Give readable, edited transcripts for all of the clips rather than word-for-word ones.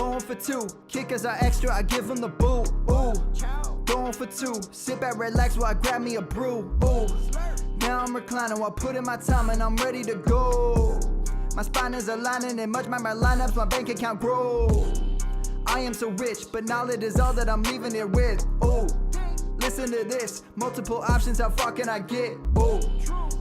Going for two, kickers are extra, I give them the boot. Ooh, going for two, sit back, relax while I grab me a brew. Ooh, now I'm reclining while putting my time and I'm ready to go. My spine is aligning and much my lineups, my bank account grow. I am so rich, but knowledge is all that I'm leaving it with. Ooh, listen to this, multiple options, how far can I get? Ooh,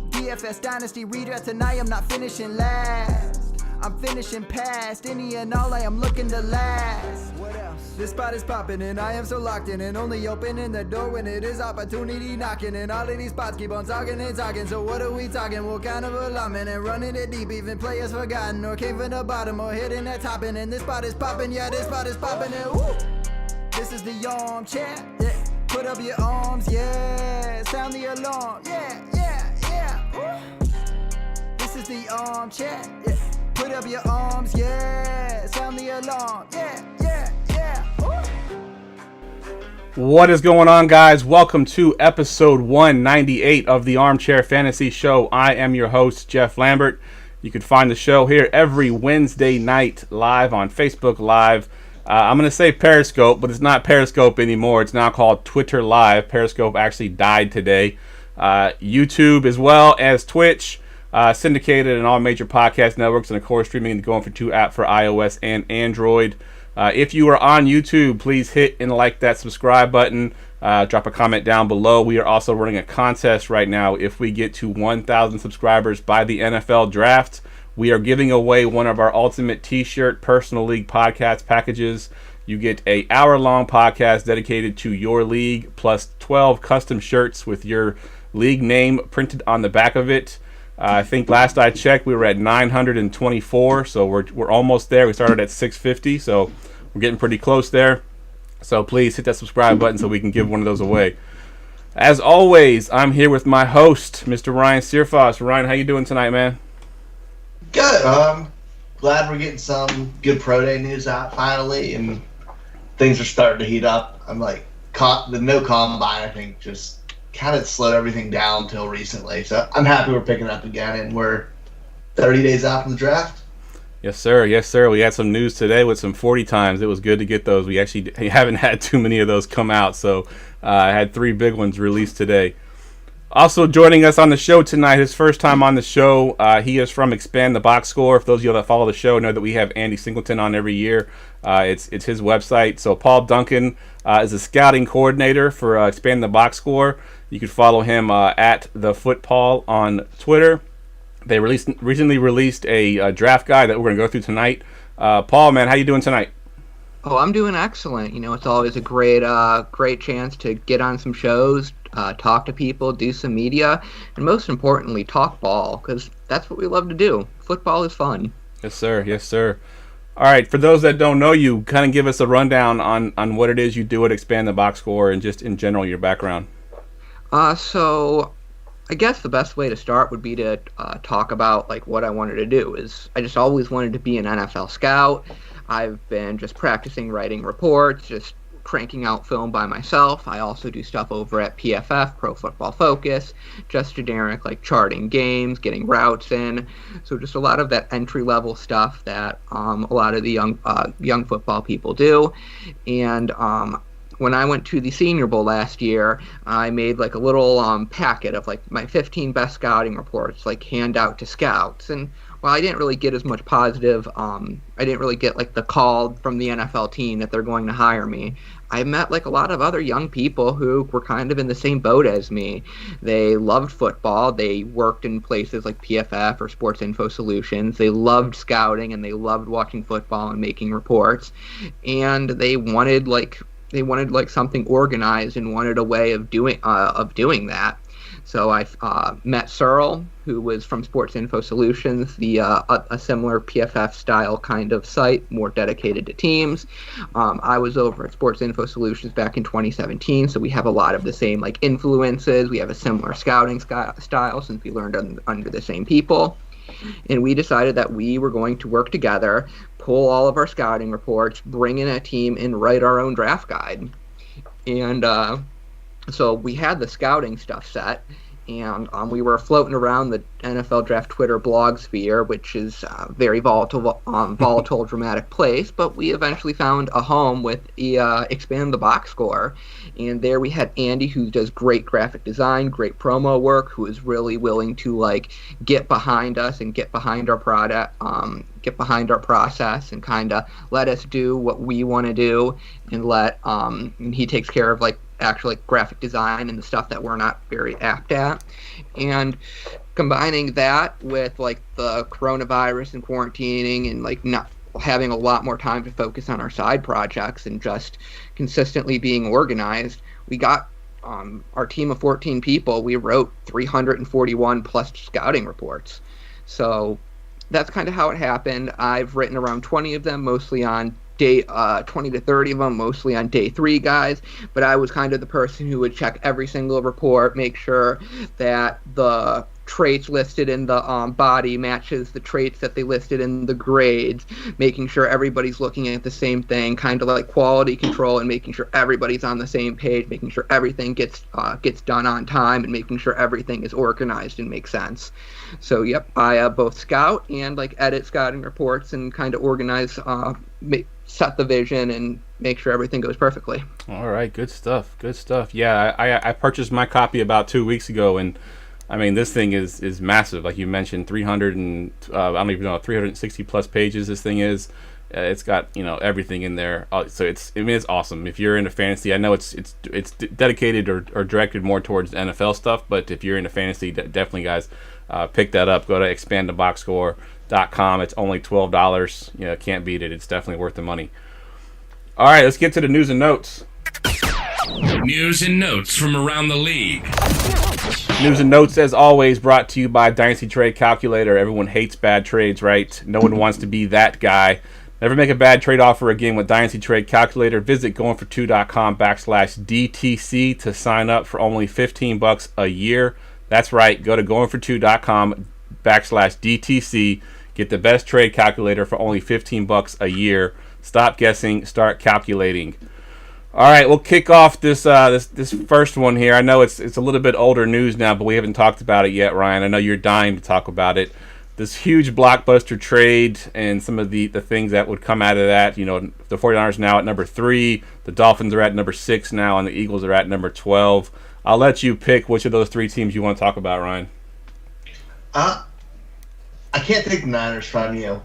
DFS Dynasty redraft tonight, I'm not finishing last. I'm finishing past any and all, I am looking to last. What else? This spot is popping and I am so locked in and only opening the door when it is opportunity knocking. And all of these spots keep on talking and talking. So what are we talking? What kind of alignment? And running it deep, even players forgotten or came from the bottom or hitting that top. And this spot is popping, yeah, this spot is popping. And woo! This is the armchair, yeah. Put up your arms, yeah. Sound the alarm, yeah, yeah, yeah. Woo! This is the armchair, yeah. Put up your arms, yeah. Sound the alarm, yeah, yeah, yeah. Woo! What is going on, guys? Welcome to episode 198 of the Armchair Fantasy Show. I am your host, Jeff Lambert. You can find the show here every Wednesday night live on Facebook Live. I'm going to say Periscope, but it's not Periscope anymore. It's now called Twitter Live. Periscope actually died today. YouTube as well as Twitch. Syndicated in all major podcast networks, and of course streaming in the Going for Two app for iOS and Android. If you are on YouTube, please hit and like that subscribe button. Drop a comment down below. We are also running a contest right now. If we get to 1,000 subscribers by the NFL draft, we are giving away one of our Ultimate T-shirt Personal League podcast packages. You get an hour-long podcast dedicated to your league, plus 12 custom shirts with your league name printed on the back of it. I think last I checked, we were at 924, so we're almost there. We started at 650, so we're getting pretty close there. So please hit that subscribe button so we can give one of those away. As always, I'm here with my host, Mr. Ryan Searfoss. Ryan, how you doing tonight, man? Good. Glad we're getting some good pro day news out finally, and things are starting to heat up. I'm like, the no combine, I think, just kind of slowed everything down till recently. So I'm happy we're picking up again, and we're 30 days out from the draft. Yes, sir. Yes, sir. We had some news today with some 40 times. It was good to get those. We actually haven't had too many of those come out, so I had 3 big ones released today. Also joining us on the show tonight, his first time on the show, he is from Expand the Box Score. For those of you that follow the show, know that we have Andy Singleton on every year. It's his website. So Paul Duncan is a scouting coordinator for Expand the Box Score. You can follow him at the Footpaul on Twitter. They recently released a draft guide that we're going to go through tonight. Paul, man, how you doing tonight? Oh, I'm doing excellent. You know, it's always a great chance to get on some shows, talk to people, do some media, and most importantly, talk ball, because that's what we love to do. Football is fun. Yes, sir. Yes, sir. All right, for those that don't know you, kind of give us a rundown on what it is you do at Expand the Box Score and just in general your background. So I guess the best way to start would be to talk about like what I wanted to do. I just always wanted to be an NFL scout. I've been just practicing writing reports, just cranking out film by myself. I also do stuff over at PFF, Pro Football Focus, just generic like charting games, getting routes in. So just a lot of that entry-level stuff that a lot of the young football people do. And when I went to the Senior Bowl last year, I made like a little packet of like my 15 best scouting reports, like hand out to scouts. And while I didn't really get as much positive, I didn't really get like the call from the NFL team that they're going to hire me. I met like a lot of other young people who were kind of in the same boat as me. They loved football. They worked in places like PFF or Sports Info Solutions. They loved scouting and they loved watching football and making reports. And they wanted something organized and wanted a way of doing that. So I met Searle, who was from Sports Info Solutions, a similar PFF style kind of site, more dedicated to teams. I was over at Sports Info Solutions back in 2017, so we have a lot of the same like influences. We have a similar scouting style since we learned under the same people. And we decided that we were going to work together, pull all of our scouting reports, bring in a team, and write our own draft guide. And so we had the scouting stuff set, and we were floating around the NFL Draft Twitter blog sphere, which is a very volatile, dramatic place. But we eventually found a home with Expand the Box Score, and there we had Andy, who does great graphic design, great promo work, who is really willing to like get behind us and get behind our product, get behind our process, and kind of let us do what we want to do, and and he takes care of like actual like graphic design and the stuff that we're not very apt at. And combining that with like the coronavirus and quarantining and like not having a lot more time to focus on our side projects and just consistently being organized, we got our team of 14 people, we wrote 341 plus scouting reports. So that's kind of how it happened. I've written around 20 of them, mostly on day 20 to 30 of them, mostly on day 3 guys, but I was kind of the person who would check every single report, make sure that the traits listed in the body matches the traits that they listed in the grades, making sure everybody's looking at the same thing, kind of like quality control, and making sure everybody's on the same page, making sure everything gets done on time, and making sure everything is organized and makes sense. So yep, I both scout and like edit scouting reports and kind of organize, set the vision and make sure everything goes perfectly. All right, good stuff. Yeah, I purchased my copy about 2 weeks ago, and I mean, this thing is massive. Like you mentioned, 300 and I don't even know, 360 plus pages. This thing is. It's got everything in there. So it's awesome. If you're into fantasy, I know it's dedicated or directed more towards NFL stuff, but if you're into fantasy, definitely guys, pick that up. Go to expandtheboxscore.com. It's only $12. Can't beat it. It's definitely worth the money. All right, let's get to the news and notes. News and notes from around the league. News and notes, as always, brought to you by Dynasty Trade Calculator. Everyone hates bad trades, right? No one wants to be that guy. Never make a bad trade offer again with Dynasty Trade Calculator. Visit goingfor2.com/DTC to sign up for only $15 a year. That's right. Go to goingfor2.com/DTC. Get the best trade calculator for only $15 a year. Stop guessing. Start calculating. All right, we'll kick off this first one here. I know it's a little bit older news now, but we haven't talked about it yet, Ryan. I know you're dying to talk about it. This huge blockbuster trade and some of the things that would come out of that. The 49ers now at number 3, the Dolphins are at number 6 now, and the Eagles are at number 12. I'll let you pick which of those 3 teams you want to talk about, Ryan. I can't take the Niners from you,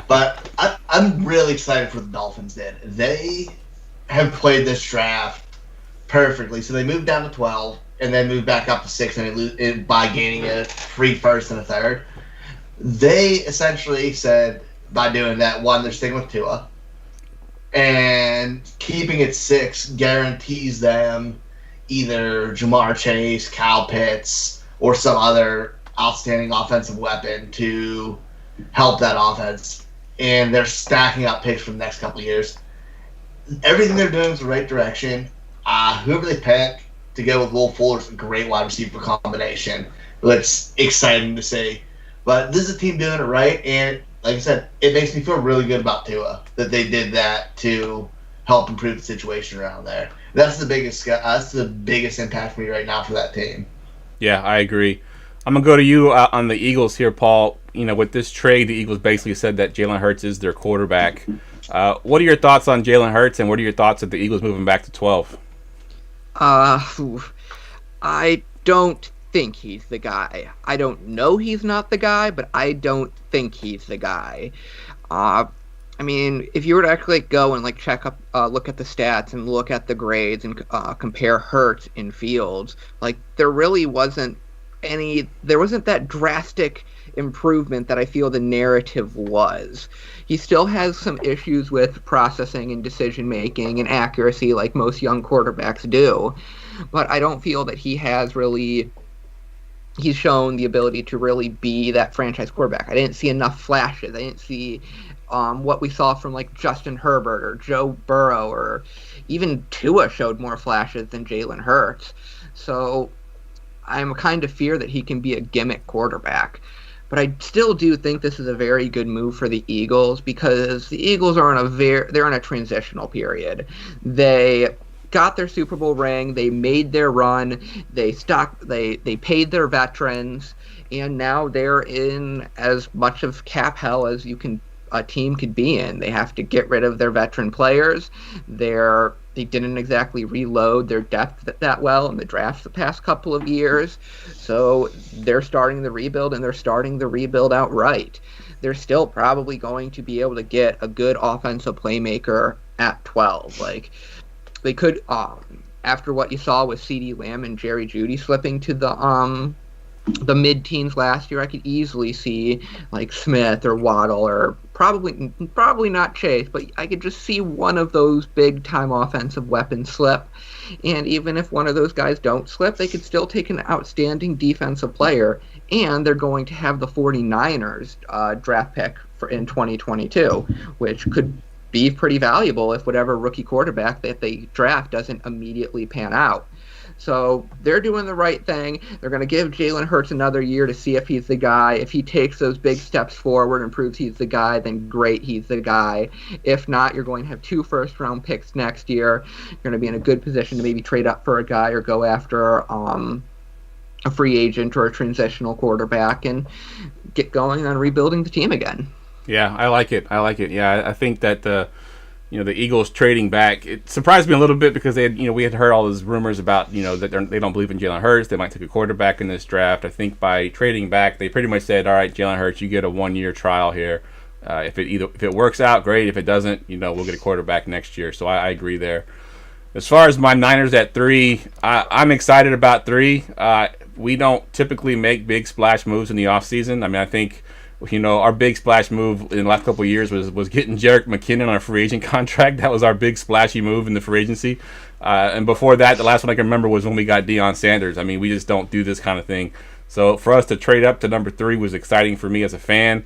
but I'm really excited for the Dolphins. They have played this draft perfectly. So they moved down to 12 and then moved back up to 6 and by gaining a free first and a third. They essentially said by doing that, one, they're sticking with Tua, and keeping it 6 guarantees them either Jamar Chase, Kyle Pitts, or some other outstanding offensive weapon to help that offense. And they're stacking up picks for the next couple of years. Everything they're doing is the right direction. Whoever they pick to go with Will Fuller's a great wide receiver combination. It's exciting to see. But this is a team doing it right, and like I said, it makes me feel really good about Tua that they did that to help improve the situation around there. That's the biggest impact for me right now for that team. Yeah, I agree. I'm gonna go to you on the Eagles here, Paul. With this trade, the Eagles basically said that Jalen Hurts is their quarterback. What are your thoughts on Jalen Hurts, and what are your thoughts of the Eagles moving back to 12? I don't think he's the guy. I don't know he's not the guy, but I don't think he's the guy. I mean, if you were to actually go and check up, look at the stats and look at the grades and compare Hurts in Fields, there really wasn't that drastic improvement that I feel the narrative was. He still has some issues with processing and decision making and accuracy like most young quarterbacks do, but I don't feel that he's shown the ability to really be that franchise quarterback. I didn't see enough flashes. I didn't see what we saw from Justin Herbert or Joe Burrow, or even Tua showed more flashes than Jalen Hurts. So I'm kind of fear that he can be a gimmick quarterback. But I still do think this is a very good move for the Eagles, because the Eagles are they're in a transitional period. They got their Super Bowl ring. They made their run. They paid their veterans, and now they're in as much of cap hell as a team could be in. They have to get rid of their veteran players. They didn't exactly reload their depth that well in the drafts the past couple of years. So they're starting the rebuild, and they're starting the rebuild outright. They're still probably going to be able to get a good offensive playmaker at 12. Like, they could, after what you saw with CeeDee Lamb and Jerry Jeudy slipping to the mid-teens last year, I could easily see like Smith or Waddle, or probably not Chase, but I could just see one of those big-time offensive weapons slip. And even if one of those guys don't slip, they could still take an outstanding defensive player, and they're going to have the 49ers draft pick in 2022, which could be pretty valuable if whatever rookie quarterback that they draft doesn't immediately pan out. So they're doing the right thing. They're going to give Jalen Hurts another year to see if he's the guy. If he takes those big steps forward and proves he's the guy, then great, he's the guy. If not, you're going to have 2 first-round picks next year. You're going to be in a good position to maybe trade up for a guy or go after a free agent or a transitional quarterback and get going on rebuilding the team again. Yeah, I like it. Yeah, I think that the Eagles trading back, it surprised me a little bit because we had heard all those rumors about, that they don't believe in Jalen Hurts. They might take a quarterback in this draft. I think by trading back, they pretty much said, all right, Jalen Hurts, you get a 1-year trial here. If it works out, great. If it doesn't, we'll get a quarterback next year. So I agree there. As far as my Niners at 3, I'm excited about 3. We don't typically make big splash moves in the offseason. I mean, I think, our big splash move in the last couple of years was getting Jerick McKinnon on a free agent contract. That was our big splashy move in the free agency. And before that, the last one I can remember was when we got Deion Sanders. I mean, we just don't do this kind of thing. So for us to trade up to number 3 was exciting for me as a fan.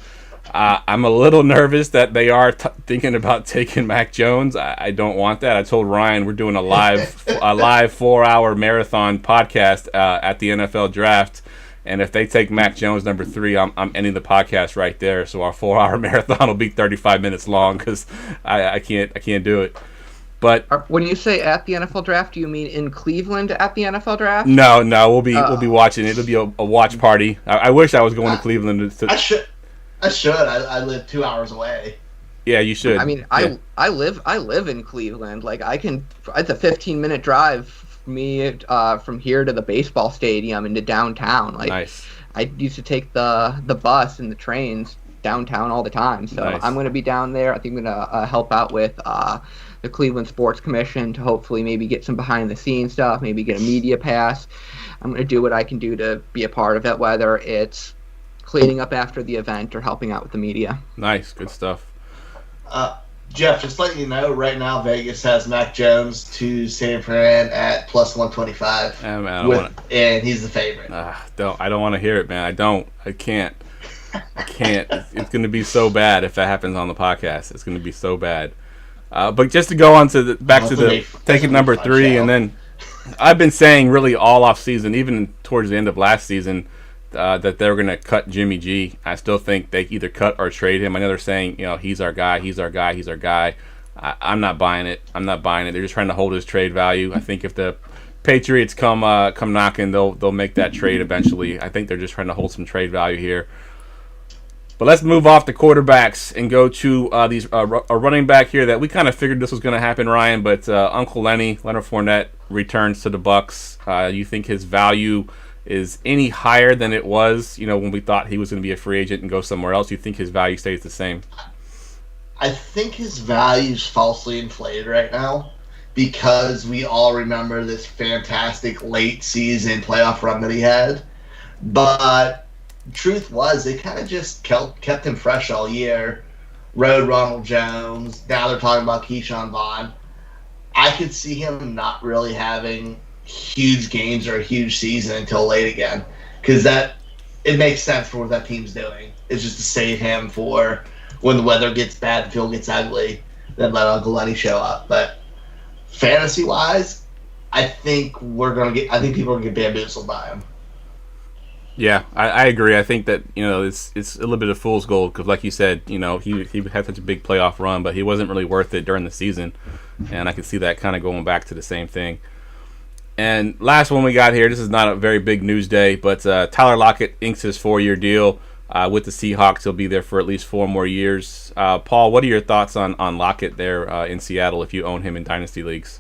I'm a little nervous that they are thinking about taking Mac Jones. I don't want that. I told Ryan we're doing a live 4-hour marathon podcast at the NFL draft. And if they take Mac Jones number 3, I'm ending the podcast right there. So our 4-hour marathon will be 35 minutes long because I can't do it. But when you say at the NFL draft, do you mean in Cleveland at the NFL draft? No, we'll be watching. It'll be a watch party. I wish I was going to Cleveland. I should. I live 2 hours away. Yeah, you should. I mean, yeah. I live in Cleveland. Like, it's a 15-minute drive me from here to the baseball stadium into downtown. Like, nice. I used to take the bus and the trains downtown all the time. So nice. I'm going to be down there. I think I'm going to help out with the Cleveland Sports Commission to hopefully maybe get some behind-the-scenes stuff, maybe get a media pass. I'm going to do what I can do to be a part of it, whether it's cleaning up after the event or helping out with the media. Nice. Good stuff. Jeff, just letting you know, right now Vegas has Mac Jones to San Fran at plus 125. And he's the favorite. I don't want to hear it, man. I can't. It's going to be so bad if that happens on the podcast. It's going to be so bad. But just to go on to taking number 3, and then I've been saying really all off season, even towards the end of last season, that they're going to cut Jimmy G. I still think they either cut or trade him. I know they're saying, he's our guy. I'm not buying it. They're just trying to hold his trade value. I think if the Patriots come knocking, they'll make that trade eventually. I think they're just trying to hold some trade value here. But let's move off the quarterbacks and go to a running back here that we kind of figured this was going to happen, Ryan. But Uncle Leonard Fournette, returns to the Bucs. You think his value is any higher than it was, when we thought he was going to be a free agent and go somewhere else? You think his value stays the same? I think his value is falsely inflated right now because we all remember this fantastic late season playoff run that he had. But truth was, they kind of just kept him fresh all year. Rode Ronald Jones. Now they're talking about Keyshawn Vaughn. I could see him not really having huge games or a huge season until late again, because it makes sense for what that team's doing. It's just to save him for when the weather gets bad, the field gets ugly, then let Uncle Lenny show up. But fantasy wise, I think people are gonna get bamboozled by him. Yeah, I agree. I think that it's a little bit of fool's gold because, like you said, he had such a big playoff run, but he wasn't really worth it during the season, and I can see that kind of going back to the same thing. And last one we got here. This is not a very big news day, but Tyler Lockett inks his 4-year deal with the Seahawks. He'll be there for at least 4 more years. Paul, what are your thoughts on Lockett there in Seattle if you own him in dynasty leagues?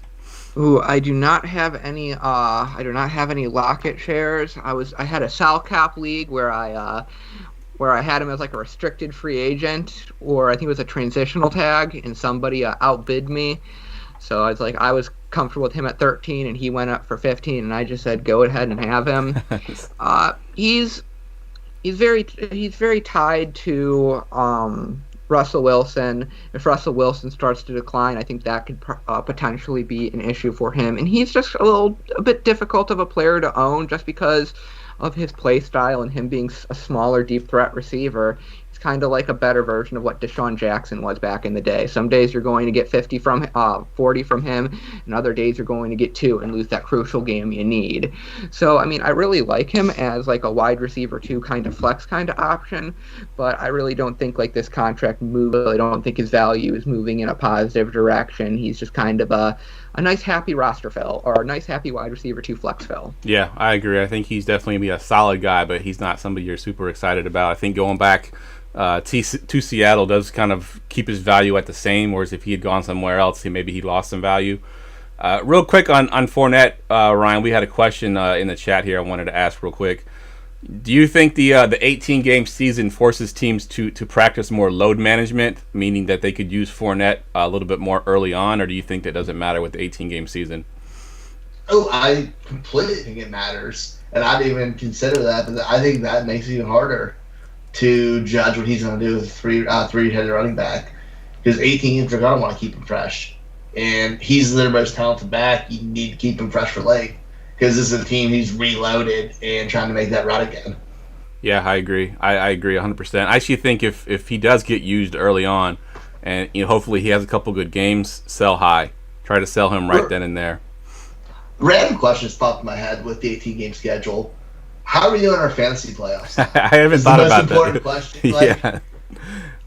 Ooh, I do not have any. I do not have any Lockett shares. I had a Sal Cap league where I had him as like a restricted free agent, or I think it was a transitional tag, and somebody outbid me. So I was comfortable with him at 13, and he went up for 15, and I just said go ahead and have him. He's very tied to Russell Wilson. If Russell Wilson starts to decline, I think that could potentially be an issue for him. And he's just a bit difficult of a player to own just because of his play style and him being a smaller, deep threat receiver. He's kind of like a better version of what Deshaun Jackson was back in the day. Some days you're going to get 40 from him, and other days you're going to get 2 and lose that crucial game you need. So, I mean, I really like him as like a wide receiver 2 kind of flex kind of option, but I really don't think like this contract move, I don't think his value is moving in a positive direction. He's just kind of a nice happy roster fill, or a nice happy wide receiver 2 flex fill. Yeah, I agree. I think he's definitely be a solid guy, but he's not somebody you're super excited about. I think going back to Seattle does kind of keep his value at the same, whereas if he had gone somewhere else, he lost some value. Real quick on Fournette, Ryan, we had a question in the chat here I wanted to ask real quick. Do you think the 18-game season forces teams to practice more load management, meaning that they could use Fournette a little bit more early on, or do you think that doesn't matter with the 18-game season? Oh, I completely think it matters, and I didn't even consider that, but I think that makes it even harder to judge what he's going to do with a three-headed running back, because 18 games are going to want to keep him fresh, and he's their most talented back. You need to keep him fresh for late, because this is a team he's reloaded and trying to make that run again. Yeah, I agree. I agree 100%. I actually think if he does get used early on, and hopefully he has a couple good games, sell high. Try to sell him right then and there. Random questions popped in my head with the 18-game schedule. How are we doing our fantasy playoffs? I haven't thought about that. That's the most important question. Yeah.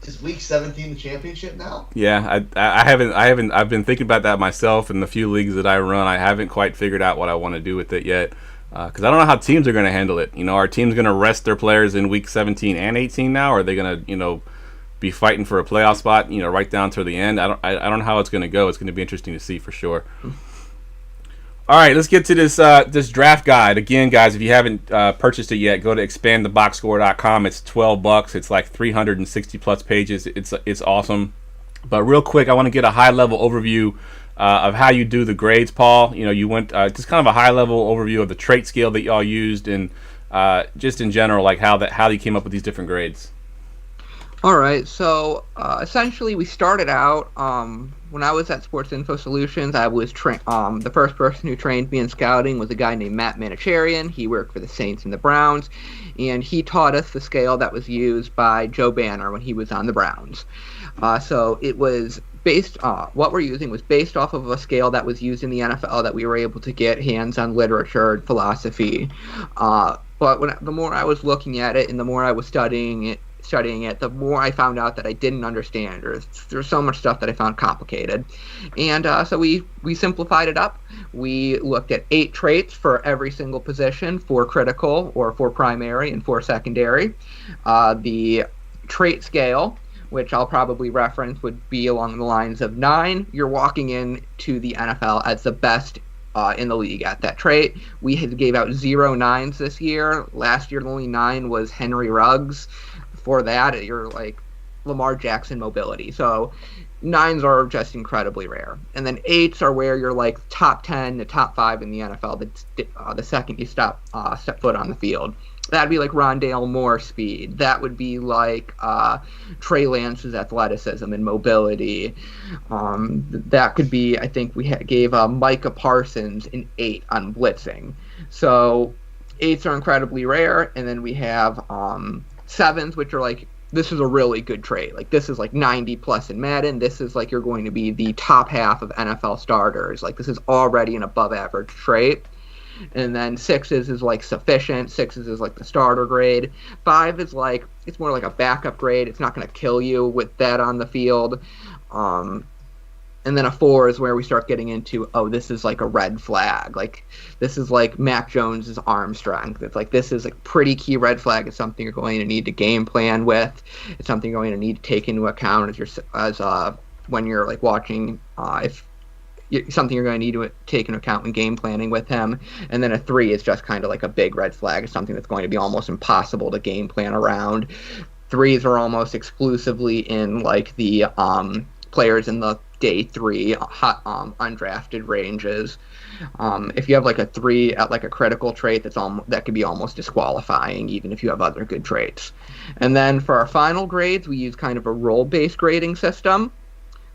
Is week 17 the championship now? Yeah, I haven't. I've been thinking about that myself in the few leagues that I run. I haven't quite figured out what I want to do with it yet, because I don't know how teams are going to handle it. Are teams going to rest their players in week 17 and 18 now? Or are they going to, be fighting for a playoff spot, right down to the end? I don't know how it's going to go. It's going to be interesting to see for sure. All right, let's get to this draft guide. Again, guys, if you haven't purchased it yet, go to expandtheboxscore.com. It's $12. It's like 360 plus pages. It's awesome. But real quick, I want to get a high level overview of how you do the grades, Paul. You went just kind of a high level overview of the trait scale that y'all used, and just in general, like how you came up with these different grades. All right, so essentially we started out when I was at Sports Info Solutions. I was the first person who trained me in scouting was a guy named Matt Manicherian. He worked for the Saints and the Browns, and he taught us the scale that was used by Joe Banner when he was on the Browns. So it was based what we're using was based off of a scale that was used in the NFL that we were able to get hands on literature and philosophy. But the more I was looking at it and the more I was studying it, the more I found out that I didn't understand, or there's so much stuff that I found complicated. And so we simplified it up. We looked at 8 traits for every single position, 4 critical or 4 primary and 4 secondary. The trait scale, which I'll probably reference, would be along the lines of 9. You're walking into the NFL as the best in the league at that trait. We gave out 0 9s this year. Last year, the only 9 was Henry Ruggs. For that, you're like Lamar Jackson mobility. So 9s are just incredibly rare. And then 8s are where you're like top 10 to top 5 in the NFL the second you step foot on the field. That'd be like Rondale Moore speed. That would be like Trey Lance's athleticism and mobility. That could be, I think we gave Micah Parsons an 8 on blitzing. So 8s are incredibly rare. And then we have 7s, which are like, this is a really good trait. Like, this is like 90 plus in Madden. This is like you're going to be the top half of NFL starters. Like, this is already an above average trait. And then 6s is like sufficient. 6s is like the starter grade. 5 is like, it's more like a backup grade. It's not going to kill you with that on the field. And then a 4 is where we start getting into, oh, this is like a red flag. Like, this is like Mac Jones's arm strength. It's like, this is a pretty key red flag. It's something you're going to need to game plan with. It's something you're going to need to take into account when you're like watching, something you're going to need to take into account when game planning with him. And then a 3 is just kind of like a big red flag. It's something that's going to be almost impossible to game plan around. 3s are almost exclusively in like the players in the day 3 undrafted ranges. If you have like a 3 at like a critical trait, that could be almost disqualifying, even if you have other good traits. And then for our final grades, we use kind of a role-based grading system.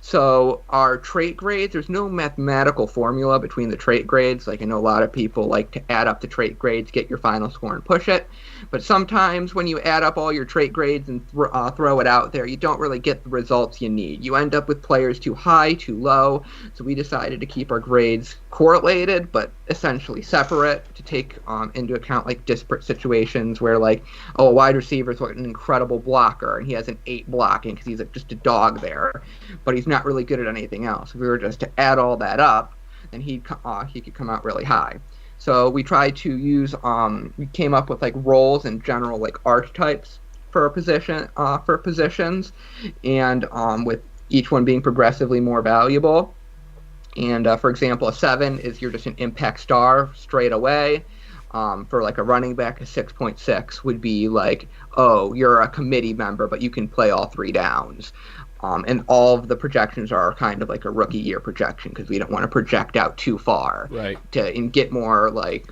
So our trait grades, there's no mathematical formula between the trait grades. Like, I know a lot of people like to add up the trait grades, get your final score, and push it. But sometimes when you add up all your trait grades and throw it out there, you don't really get the results you need. You end up with players too high, too low. So we decided to keep our grades correlated, but essentially separate, to take into account like disparate situations where like, oh, a wide receiver is an incredible blocker and he has an 8 blocking because he's just a dog there, but he's not really good at anything else. If we were just to add all that up, then he could come out really high. So we tried to use we came up with like roles and general like archetypes for positions, and with each one being progressively more valuable. And for example, a 7 is you're just an impact star straight away. For like a running back, a 6.6 would be like, oh, you're a committee member, but you can play all 3 downs. And all of the projections are kind of like a rookie year projection because we don't want to project out too far. Right. And get more like,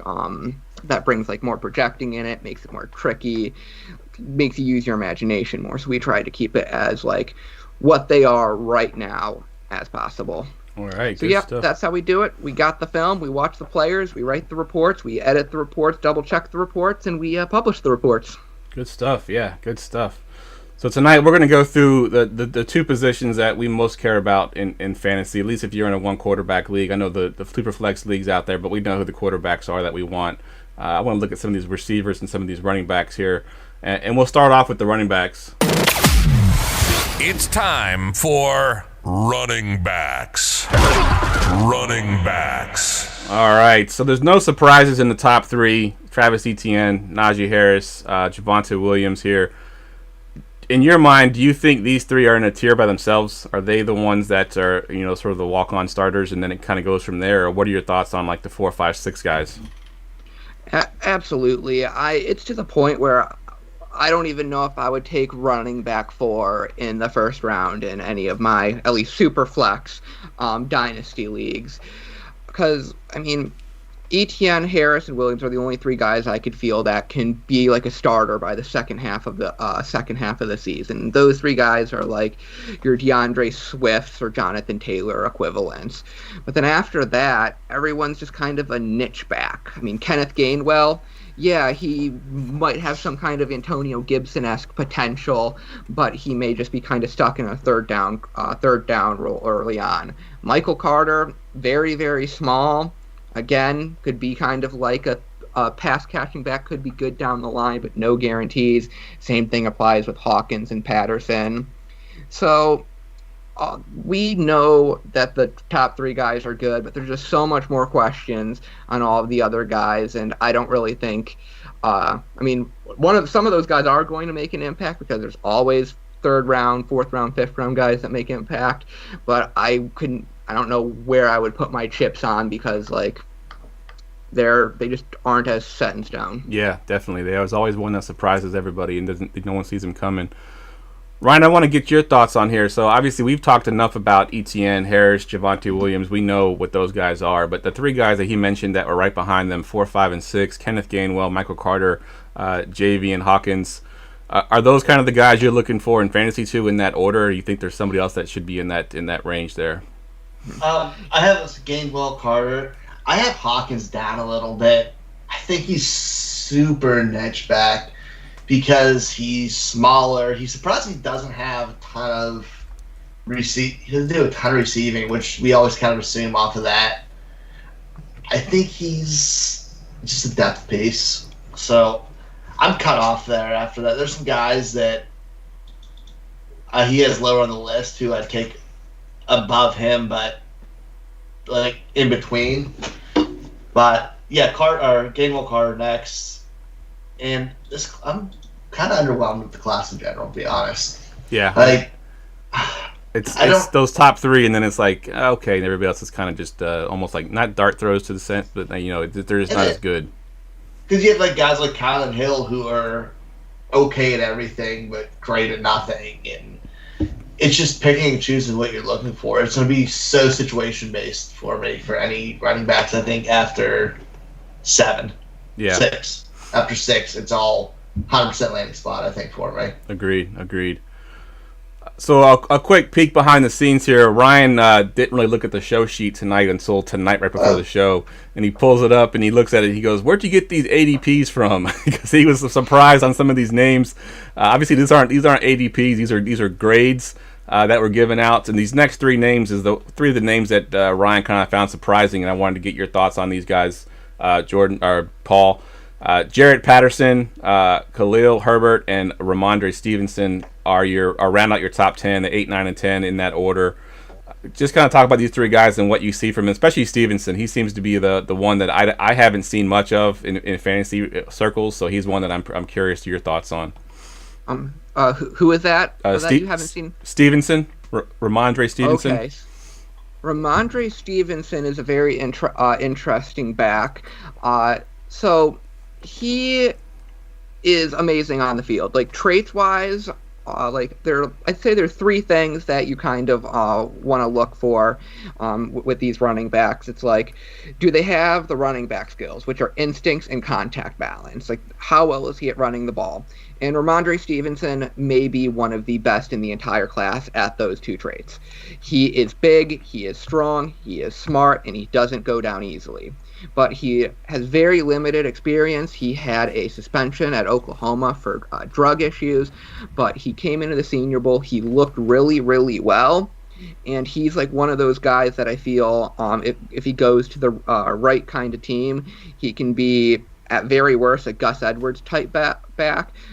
that brings like more projecting in it, makes it more tricky, makes you use your imagination more. So we try to keep it as like what they are right now as possible. All right. So that's how we do it. We got the film, we watch the players, we write the reports, we edit the reports, double check the reports, and we publish the reports. Good stuff. Yeah, good stuff. So tonight we're going to go through the 2 positions that we most care about in fantasy, at least if you're in a 1-quarterback league. I know the Sleeper Flex leagues out there, but we know who the quarterbacks are that we want. I want to look at some of these receivers and some of these running backs here. And we'll start off with the running backs. It's time for running backs. Running backs. All right, so there's no surprises in the top 3. Travis Etienne, Najee Harris, Javonte Williams here. In your mind, do you think these 3 are in a tier by themselves? Are they the ones that are, sort of the walk-on starters, and then it kind of goes from there? Or what are your thoughts on like the 4, 5, 6 guys? Absolutely. It's to the point where I don't even know if I would take running back 4 in the first round in any of my, at least super flex, dynasty leagues. Because, I mean, Etienne, Harris, and Williams are the only 3 guys I could feel that can be like a starter by the second half of the season. Those 3 guys are like your DeAndre Swifts or Jonathan Taylor equivalents. But then after that, everyone's just kind of a niche back. I mean, Kenneth Gainwell, yeah, he might have some kind of Antonio Gibson-esque potential, but he may just be kind of stuck in a third down role early on. Michael Carter, very, very small. Again, could be kind of like a pass catching back, could be good down the line, but no guarantees. Same thing applies with Hawkins and Patterson. So we know that the top 3 guys are good, but there's just so much more questions on all of the other guys, and I don't really think. Some of those guys are going to make an impact because there's always 3rd round, 4th round, 5th round guys that make impact, but I don't know where I would put my chips on because like they just aren't as set in stone. Yeah, definitely. There's always one that surprises everybody and no one sees them coming. Ryan, I want to get your thoughts on here. So obviously we've talked enough about Etienne, Harris, Javonte Williams. We know what those guys are, but the 3 guys that he mentioned that were right behind them, 4, 5, and 6, Kenneth Gainwell, Michael Carter, JV, and Hawkins. Are those kind of the guys you're looking for in fantasy too in that order, or do you think there's somebody else that should be in that range there? I have Gainwell, Carter. I have Hawkins down a little bit. I think he's super niche back because he's smaller. He surprisingly doesn't have a ton of he doesn't do a ton of receiving, which we always kind of assume off of that. I think he's just a depth piece. So I'm cut off there after that. There's some guys that he has lower on the list who I'd take above him, but like in between. But yeah, Gainwell Carter next, and I'm kind of underwhelmed with the class in general, to be honest. Yeah, like it's those top three, and then it's like okay, and everybody else is kind of just almost like not dart throws to the sense, but they're just not as good. Because you have like guys like Kylan Hill who are okay at everything but great at nothing, and it's just picking and choosing what you're looking for. It's going to be so situation based for me for any running backs. I think after 6. After 6, it's all 100% landing spot. I think for me. Agreed. So a quick peek behind the scenes here. Ryan didn't really look at the show sheet tonight until tonight, right before the show, and he pulls it up and he looks at it. He goes, "Where'd you get these ADPs from?" Because he was surprised on some of these names. Obviously, these aren't ADPs. These are grades that were given out. And these next 3 names is the 3 of the names that Ryan kind of found surprising, and I wanted to get your thoughts on these guys, Jordan or Paul. Jarrett Patterson, Khalil Herbert, and Ramondre Stevenson are round out your top 10, the 8, 9, and 10 in that order. Just kind of talk about these 3 guys and what you see from him, especially Stevenson. He seems to be the one that I haven't seen much of in fantasy circles, so he's one that I'm curious to your thoughts on. Who is that? That you haven't seen? Stevenson, Ramondre Stevenson. Okay. Ramondre Stevenson is a very interesting back. So he is amazing on the field. Like traits wise, I'd say there are 3 things that you kind of want to look for with these running backs. It's like, do they have the running back skills, which are instincts and contact balance? Like, how well is he at running the ball? And Ramondre Stevenson may be one of the best in the entire class at those 2 traits. He is big, he is strong, he is smart, and he doesn't go down easily. But he has very limited experience. He had a suspension at Oklahoma for drug issues, but he came into the Senior Bowl. He looked really, really well, and he's like one of those guys that I feel if he goes to the right kind of team, he can be at very worst a Gus Edwards type back.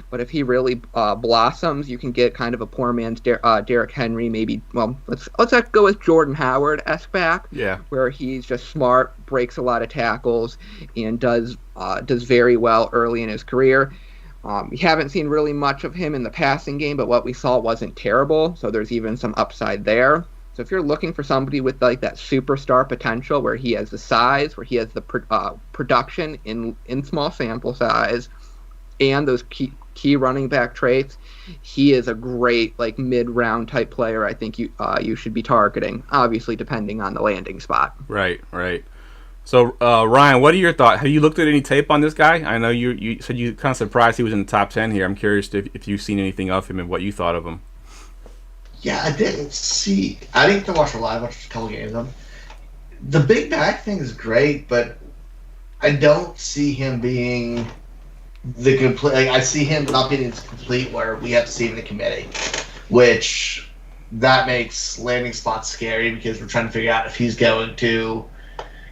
But if he really blossoms, you can get kind of a poor man's Derrick Henry, maybe. Well, let's go with Jordan Howard-esque back. Yeah. Where he's just smart, breaks a lot of tackles, and does very well early in his career. We haven't seen really much of him in the passing game, but what we saw wasn't terrible, so there's even some upside there. So if you're looking for somebody with like that superstar potential, where he has the size, where he has the production in small sample size, and those key running back traits, he is a great like mid-round type player. I think you should be targeting, obviously depending on the landing spot. Right. So Ryan, what are your thoughts? Have you looked at any tape on this guy? I know you said you kind of surprised he was in the top 10 here. I'm curious if you've seen anything of him and what you thought of him. Yeah, I didn't get to watch a live. I watched a couple games of him. The big back thing is great, but I don't see him being the complete. Like, I see him not being as complete where we have to see him in the committee, which that makes landing spots scary because we're trying to figure out if he's going to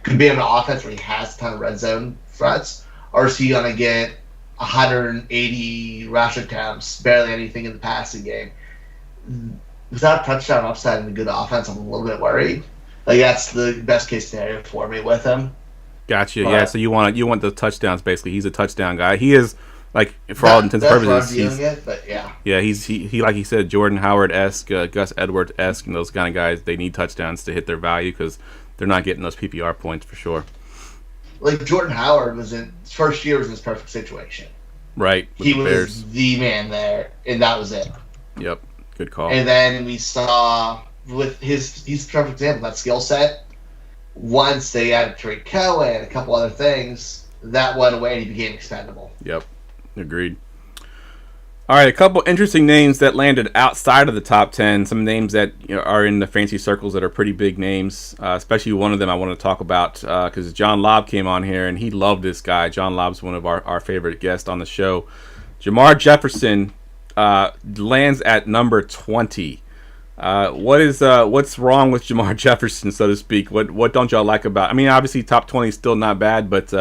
could be in an offense where he has a ton of red zone threats, or is he going to get 180 rush attempts, barely anything in the passing game. Without a touchdown upside and a good offense, I'm a little bit worried. Like, that's the best case scenario for me with him. Gotcha. Yeah. So you want the touchdowns basically. He's a touchdown guy. He is like for all intents and purposes. He like he said, Jordan Howard-esque, Gus Edwards-esque, and those kind of guys. They need touchdowns to hit their value because they're not getting those PPR points for sure. Like Jordan Howard was in his first year was in his perfect situation. Right. He was the man there, and that was it. Yep. Good call. And then we saw with he's a perfect example, that skill set. Once they added Tariq Cohen and a couple other things, that went away and he became expendable. Yep. Agreed. All right, a couple interesting names that landed outside of the top 10. Some names that are in the fantasy circles that are pretty big names, especially one of them I want to talk about because John Lobb came on here and he loved this guy. John Lobb's one of our favorite guests on the show. Jamar Jefferson lands at number 20. What's wrong with Jamar Jefferson, so to speak? What don't y'all like about? I mean, obviously top 20 is still not bad, but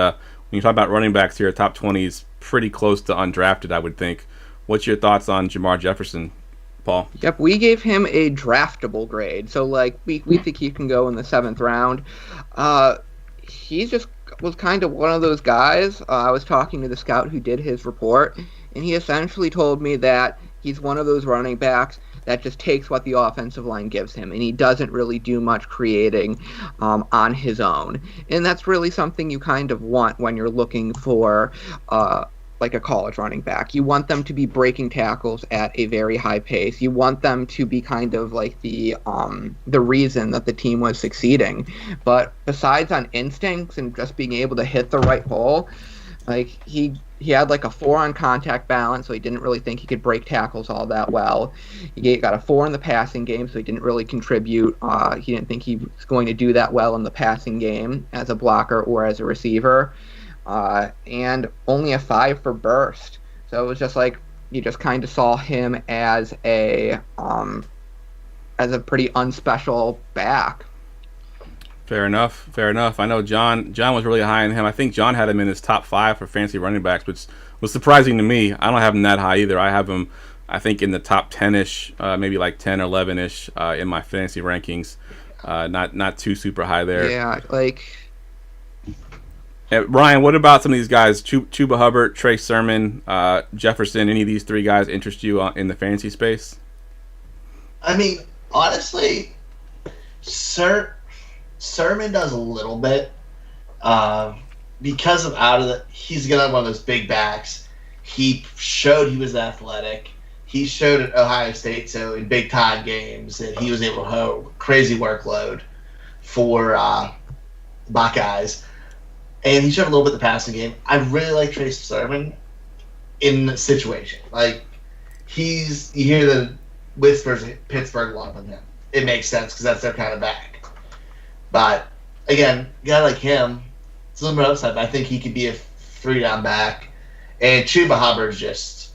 When you talk about running backs here, top 20 is pretty close to undrafted, I would think. What's your thoughts on Jamar Jefferson, Paul? Yep, we gave him a draftable grade. So, like, we think he can go in the 7th round. He just was kind of one of those guys. I was talking to the scout who did his report, and he essentially told me that he's one of those running backs that just takes what the offensive line gives him, and he doesn't really do much creating on his own. And that's really something you kind of want when you're looking for like a college running back. You want them to be breaking tackles at a very high pace. You want them to be kind of like the reason that the team was succeeding. But besides on instincts and just being able to hit the right hole, like he had like a 4 on contact balance, so he didn't really think he could break tackles all that well. He got a 4 in the passing game, so he didn't really contribute. He didn't think he was going to do that well in the passing game as a blocker or as a receiver. And only a 5 for burst. So it was just like you just kind of saw him as a pretty unspecial back. Fair enough. I know John was really high on him. I think John had him in his top 5 for fantasy running backs, which was surprising to me. I don't have him that high either. I have him, I think, in the top 10-ish, maybe like 10 or 11-ish in my fantasy rankings. Not too super high there. Yeah, like... Ryan, what about some of these guys? Chuba Hubbard, Trey Sermon, Jefferson, any of these 3 guys interest you in the fantasy space? I mean, honestly, Sermon does a little bit. Because he's gonna have one of those big backs. He showed he was athletic. He showed at Ohio State, so in big time games, that he was able to hold crazy workload for Buckeyes. And he showed a little bit the passing game. I really like Trey Sermon in the situation. Like, you hear the whispers of Pittsburgh love him. It makes sense because that's their kind of back. But, again, a guy like him, it's a little bit upside, but I think he could be a 3-down back. And Chuba Hubbard's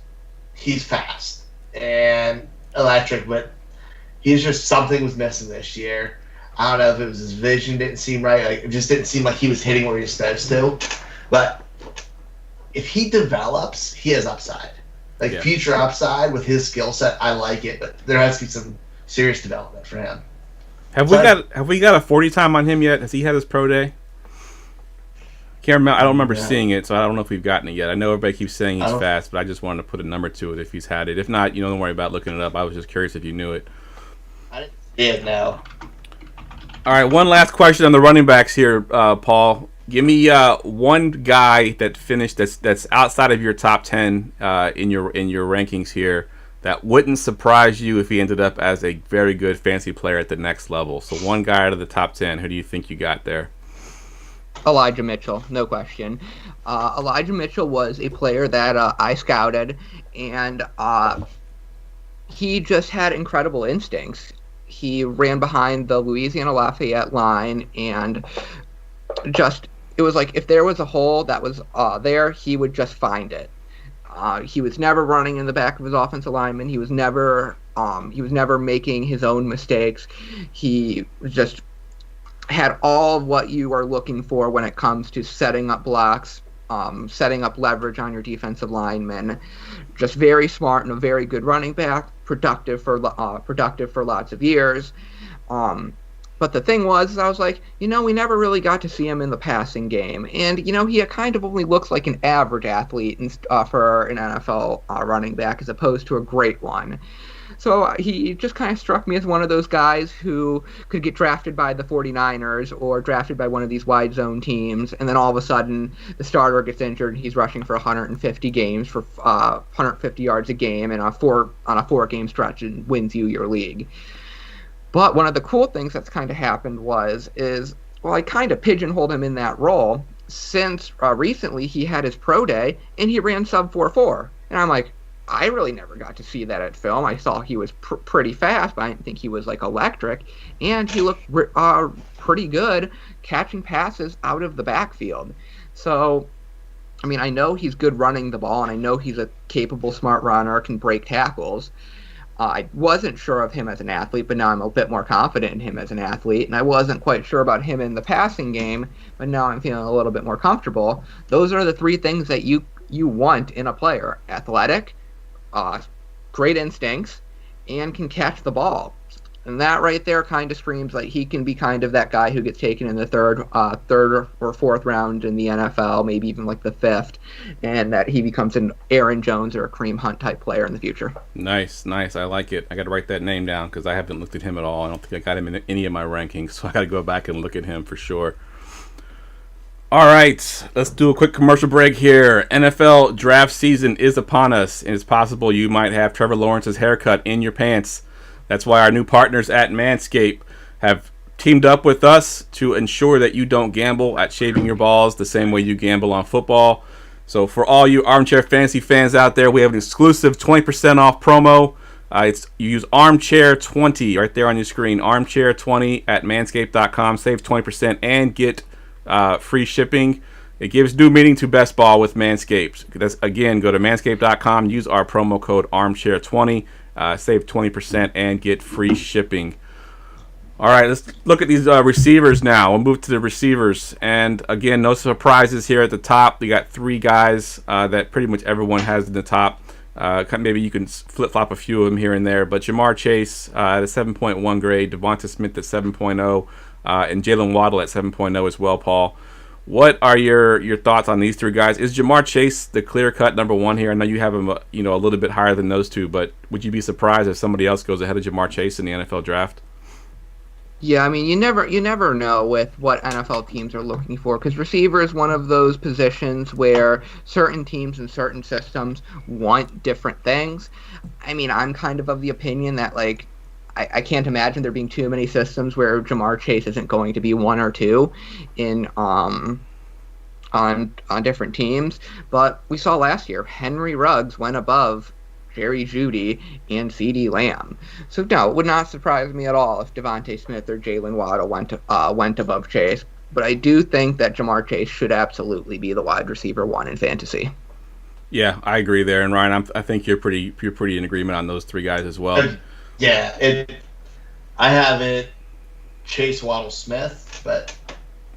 he's fast and electric, but he's just something was missing this year. I don't know if it was his vision didn't seem right. Like, it just didn't seem like he was hitting where he was supposed to. But if he develops, he has upside. Like, future upside with his skill set, I like it. But there has to be some serious development for him. Have we got a 40 time on him yet? Has he had his pro day? Can't remember. I don't remember seeing it, so I don't know if we've gotten it yet. I know everybody keeps saying he's fast, but I just wanted to put a number to it if he's had it. If not, don't worry about looking it up. I was just curious if you knew it. I didn't see it now. All right, one last question on the running backs here, Paul. Give me one guy that finished that's outside of your top 10 in your rankings here that wouldn't surprise you if he ended up as a very good fantasy player at the next level. So one guy out of the top 10. Who do you think you got there? Elijah Mitchell, no question. Elijah Mitchell was a player that I scouted, and he just had incredible instincts. He ran behind the Louisiana Lafayette line, and it was like if there was a hole that was there, he would just find it. He was never running in the back of his offensive lineman. He was never making his own mistakes. He just had all of what you are looking for when it comes to setting up blocks, setting up leverage on your defensive linemen. Just very smart and a very good running back, productive for lots of years. But the thing was, I was like, we never really got to see him in the passing game. And, he kind of only looks like an average athlete for an NFL running back as opposed to a great one. So he just kind of struck me as one of those guys who could get drafted by the 49ers or drafted by one of these wide zone teams, and then all of a sudden the starter gets injured and he's rushing for 150 games for 150 yards a game and on a 4-game stretch and wins you your league. But one of the cool things that's kind of happened I kind of pigeonholed him in that role since recently he had his pro day and he ran sub 4.4, and I'm like, I really never got to see that at film. I saw he was pretty fast, but I didn't think he was like electric. And he looked pretty good catching passes out of the backfield. So, I know he's good running the ball, and I know he's a capable, smart runner, can break tackles. I wasn't sure of him as an athlete, but now I'm a bit more confident in him as an athlete. And I wasn't quite sure about him in the passing game, but now I'm feeling a little bit more comfortable. Those are the three things that you want in a player: athletic, great instincts, and can catch the ball. And that right there kind of screams like he can be kind of that guy who gets taken in the third or fourth round in the NFL, maybe even like the fifth, and that he becomes an Aaron Jones or a Kareem Hunt type player in the future. Nice. I like it. I got to write that name down because I haven't looked at him at all. I don't think I got him in any of my rankings, so I got to go back and look at him for sure. All right, let's do a quick commercial break here. NFL draft season is upon us, and it's possible you might have Trevor Lawrence's haircut in your pants. That's why our new partners at Manscaped have teamed up with us to ensure that you don't gamble at shaving your balls the same way you gamble on football. So for all you Armchair Fantasy fans out there, we have an exclusive 20% off promo. You use Armchair 20 right there on your screen. Armchair 20 at manscaped.com. Save 20% and get free shipping. It gives new meaning to best ball with Manscaped. That's, again, go to manscaped.com. Use our promo code Armchair 20. Save 20% and get free shipping. All right, let's look at these receivers now. We'll move to the receivers. And again, no surprises here at the top. We got three guys that pretty much everyone has in the top. Maybe you can flip-flop a few of them here and there. But Jamar Chase at a 7.1 grade, Devonta Smith at 7.0, and Jalen Waddle at 7.0 as well, Paul. What are your thoughts on these three guys? Is Jamar Chase the clear-cut number one here? I know you have him a little bit higher than those two, but would you be surprised if somebody else goes ahead of Jamar Chase in the NFL draft? Yeah, I mean, you never know with what NFL teams are looking for, because receiver is one of those positions where certain teams and certain systems want different things. I mean, I'm kind of the opinion that, like, I can't imagine there being too many systems where Jamar Chase isn't going to be one or two in on different teams. But we saw last year Henry Ruggs went above Jerry Jeudy and CeeDee Lamb. So no, it would not surprise me at all if Devonta Smith or Jalen Waddle went above Chase. But I do think that Jamar Chase should absolutely be the wide receiver one in fantasy. Yeah, I agree there. And Ryan, I think you're pretty in agreement on those three guys as well. Yeah, I have it Chase, Waddle, Smith, but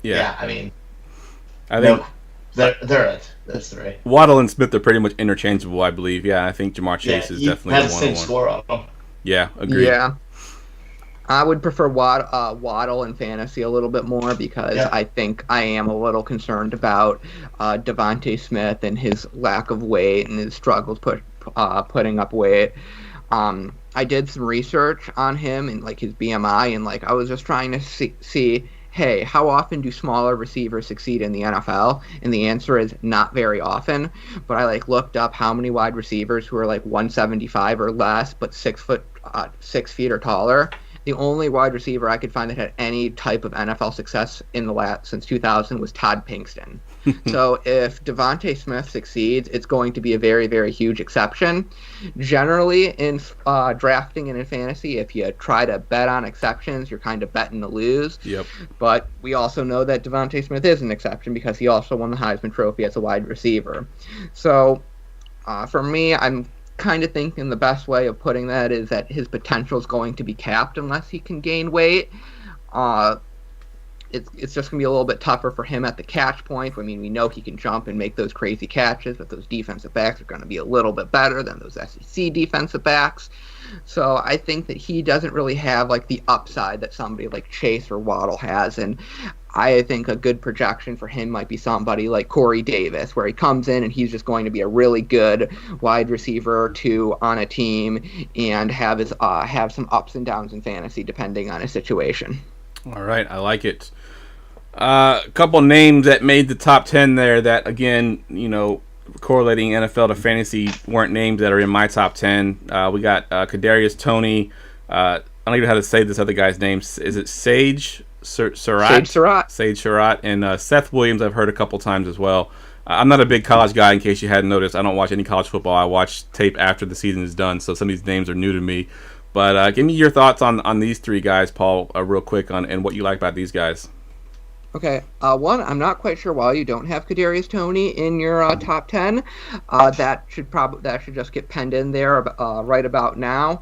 yeah I mean, I think they're it. That's three. Waddle and Smith are pretty much interchangeable, I believe. Yeah, I think Jamar Chase is definitely the same score on them. Yeah, agreed. Yeah, I would prefer Waddle in fantasy a little bit more because I think I am a little concerned about Devonta Smith and his lack of weight and his struggles putting up weight. I did some research on him and like his BMI, and like I was just trying to see, hey, how often do smaller receivers succeed in the NFL? And the answer is not very often. But I like looked up how many wide receivers who are like 175 or less, but 6 feet or taller. The only wide receiver I could find that had any type of NFL success since 2000 was Todd Pinkston. So if Devonta Smith succeeds, it's going to be a very, very huge exception. Generally, in drafting and in fantasy, if you try to bet on exceptions, you're kind of betting to lose. Yep. But we also know that Devonta Smith is an exception because he also won the Heisman Trophy as a wide receiver. So for me, I'm kind of thinking the best way of putting that is that his potential is going to be capped unless he can gain weight. It's just going to be a little bit tougher for him at the catch point. I mean, we know he can jump and make those crazy catches, but those defensive backs are going to be a little bit better than those SEC defensive backs. So I think that he doesn't really have like the upside that somebody like Chase or Waddle has, and I think a good projection for him might be somebody like Corey Davis, where he comes in and he's just going to be a really good wide receiver or two on a team and have some ups and downs in fantasy depending on his situation. All right, I like it. A couple names that made the top 10 there that, again, correlating NFL to fantasy weren't names that are in my top 10. We got Kadarius Toney. I don't even know how to say this other guy's name. Is it Sage Surratt? Sage Surratt. And Seth Williams I've heard a couple times as well. I'm not a big college guy, in case you hadn't noticed. I don't watch any college football. I watch tape after the season is done, so some of these names are new to me. But give me your thoughts on these three guys, Paul, real quick, and what you like about these guys. Okay, one, I'm not quite sure why you don't have Kadarius Toney in your top 10. That should just get penned in there right about now.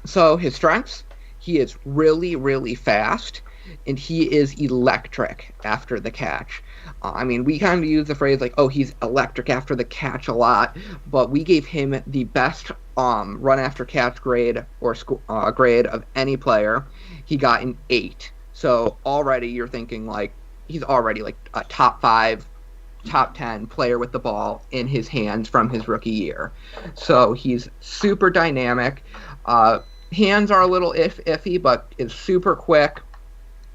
So his strengths, he is really, really fast, and he is electric after the catch. I mean, we kind of use the phrase like, oh, he's electric after the catch a lot, but we gave him the best run after catch grade or grade of any player. He got an 8. So already you're thinking like he's already like a top 5, top 10 player with the ball in his hands from his rookie year. So he's super dynamic. Hands are a little iffy, but is super quick.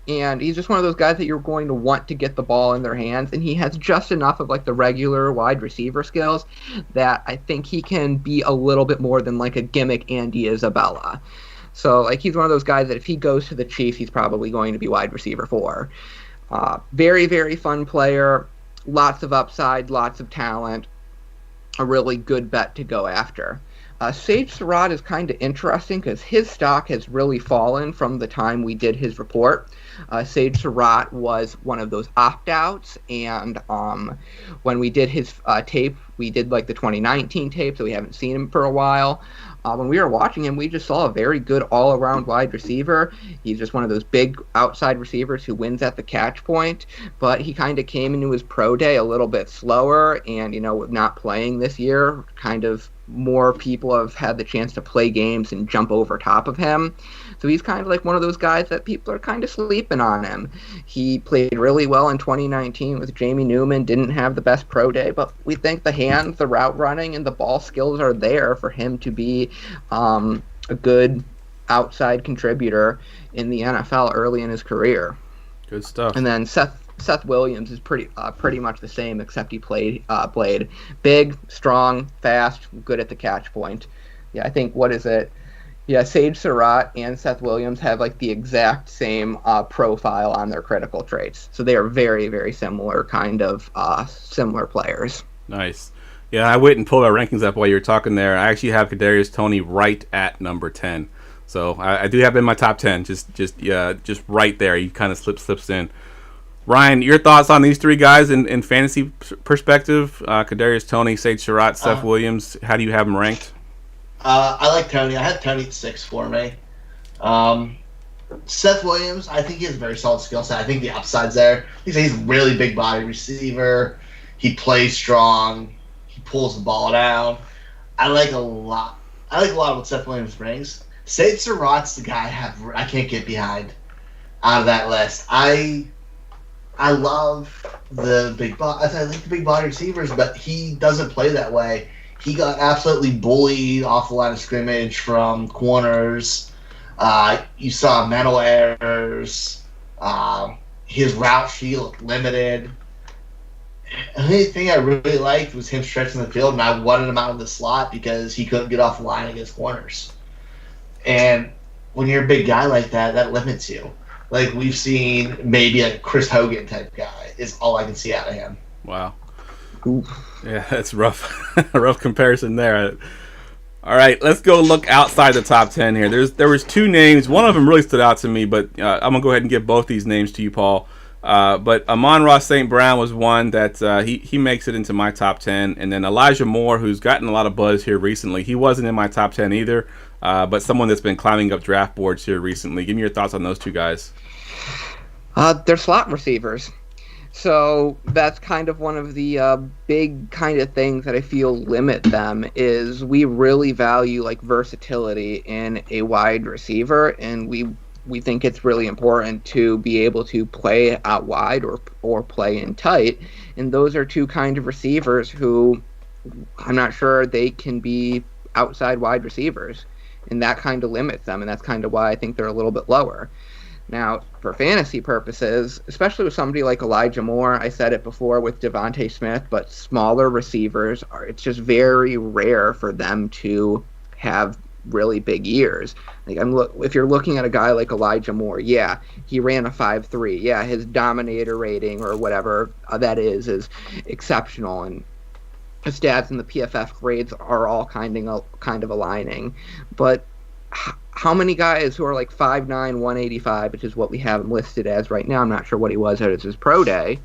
And he's just one of those guys that you're going to want to get the ball in their hands. And he has just enough of like the regular wide receiver skills that I think he can be a little bit more than like a gimmick Andy Isabella. So like he's one of those guys that if he goes to the Chiefs, he's probably going to be wide receiver 4. Very, very fun player. Lots of upside, lots of talent. A really good bet to go after. Sage Surratt is kind of interesting because his stock has really fallen from the time we did his report. Sage Surratt was one of those opt-outs, and when we did his tape, we did like the 2019 tape, so we haven't seen him for a while. When we were watching him, we just saw a very good all-around wide receiver. He's just one of those big outside receivers who wins at the catch point, but he kind of came into his pro day a little bit slower, and, with not playing this year, kind of more people have had the chance to play games and jump over top of him. So he's kind of like one of those guys that people are kind of sleeping on him. He played really well in 2019 with Jamie Newman, didn't have the best pro day, but we think the hands, the route running, and the ball skills are there for him to be a good outside contributor in the NFL early in his career. Good stuff. And then Seth Williams is pretty much the same, except he played big, strong, fast, good at the catch point. Yeah, I think, what is it? Yeah, Sage Surratt and Seth Williams have like the exact same profile on their critical traits. So they are very, very similar similar players. Nice. Yeah, I went and pulled our rankings up while you were talking there. I actually have Kadarius Toney right at number 10. So I do have him in my top 10, just right there. He kind of slips in. Ryan, your thoughts on these 3 guys in fantasy perspective? Kadarius Toney, Sage Surratt, Seth Williams. How do you have them ranked? I like Toney. I had Toney at 6 for me. Seth Williams, I think he has a very solid skill set. I think the upside's there. He's a really big body receiver. He plays strong. He pulls the ball down. I like a lot of what Seth Williams brings. Sage Surratt's the guy I can't get behind out of that list. I love the big body. I like the big body receivers, but he doesn't play that way. He got absolutely bullied off the line of scrimmage from corners. You saw mental errors. His route sheet looked limited. The only thing I really liked was him stretching the field, and I wanted him out of the slot because he couldn't get off the line against corners. And when you're a big guy like that, that limits you. Like we've seen maybe a Chris Hogan type guy is all I can see out of him. Wow. Oof. Yeah, that's rough. A rough comparison there. All right, let's go look outside the top 10 here. There was 2 names. One of them really stood out to me, but I'm going to go ahead and give both these names to you, Paul. But Amon-Ra St. Brown was one that he makes it into my top 10. And then Elijah Moore, who's gotten a lot of buzz here recently. He wasn't in my top 10 either, but someone that's been climbing up draft boards here recently. Give me your thoughts on those 2 guys. They're slot receivers. So that's kind of one of the big kind of things that I feel limit them is we really value like versatility in a wide receiver, and we think it's really important to be able to play out wide or play in tight. And those are 2 kind of receivers who I'm not sure they can be outside wide receivers, and that kind of limits them, and that's kind of why I think they're a little bit lower. Now, for fantasy purposes, especially with somebody like Elijah Moore, I said it before with Devontae Smith, but smaller receivers, it's just very rare for them to have really big years. Like if you're looking at a guy like Elijah Moore, yeah, he ran a 5.3. Yeah, his dominator rating or whatever that is exceptional, and his stats and the PFF grades are all kind of aligning. But how many guys who are like 5'9", 185, which is what we have him listed as right now, I'm not sure what he was at his pro day,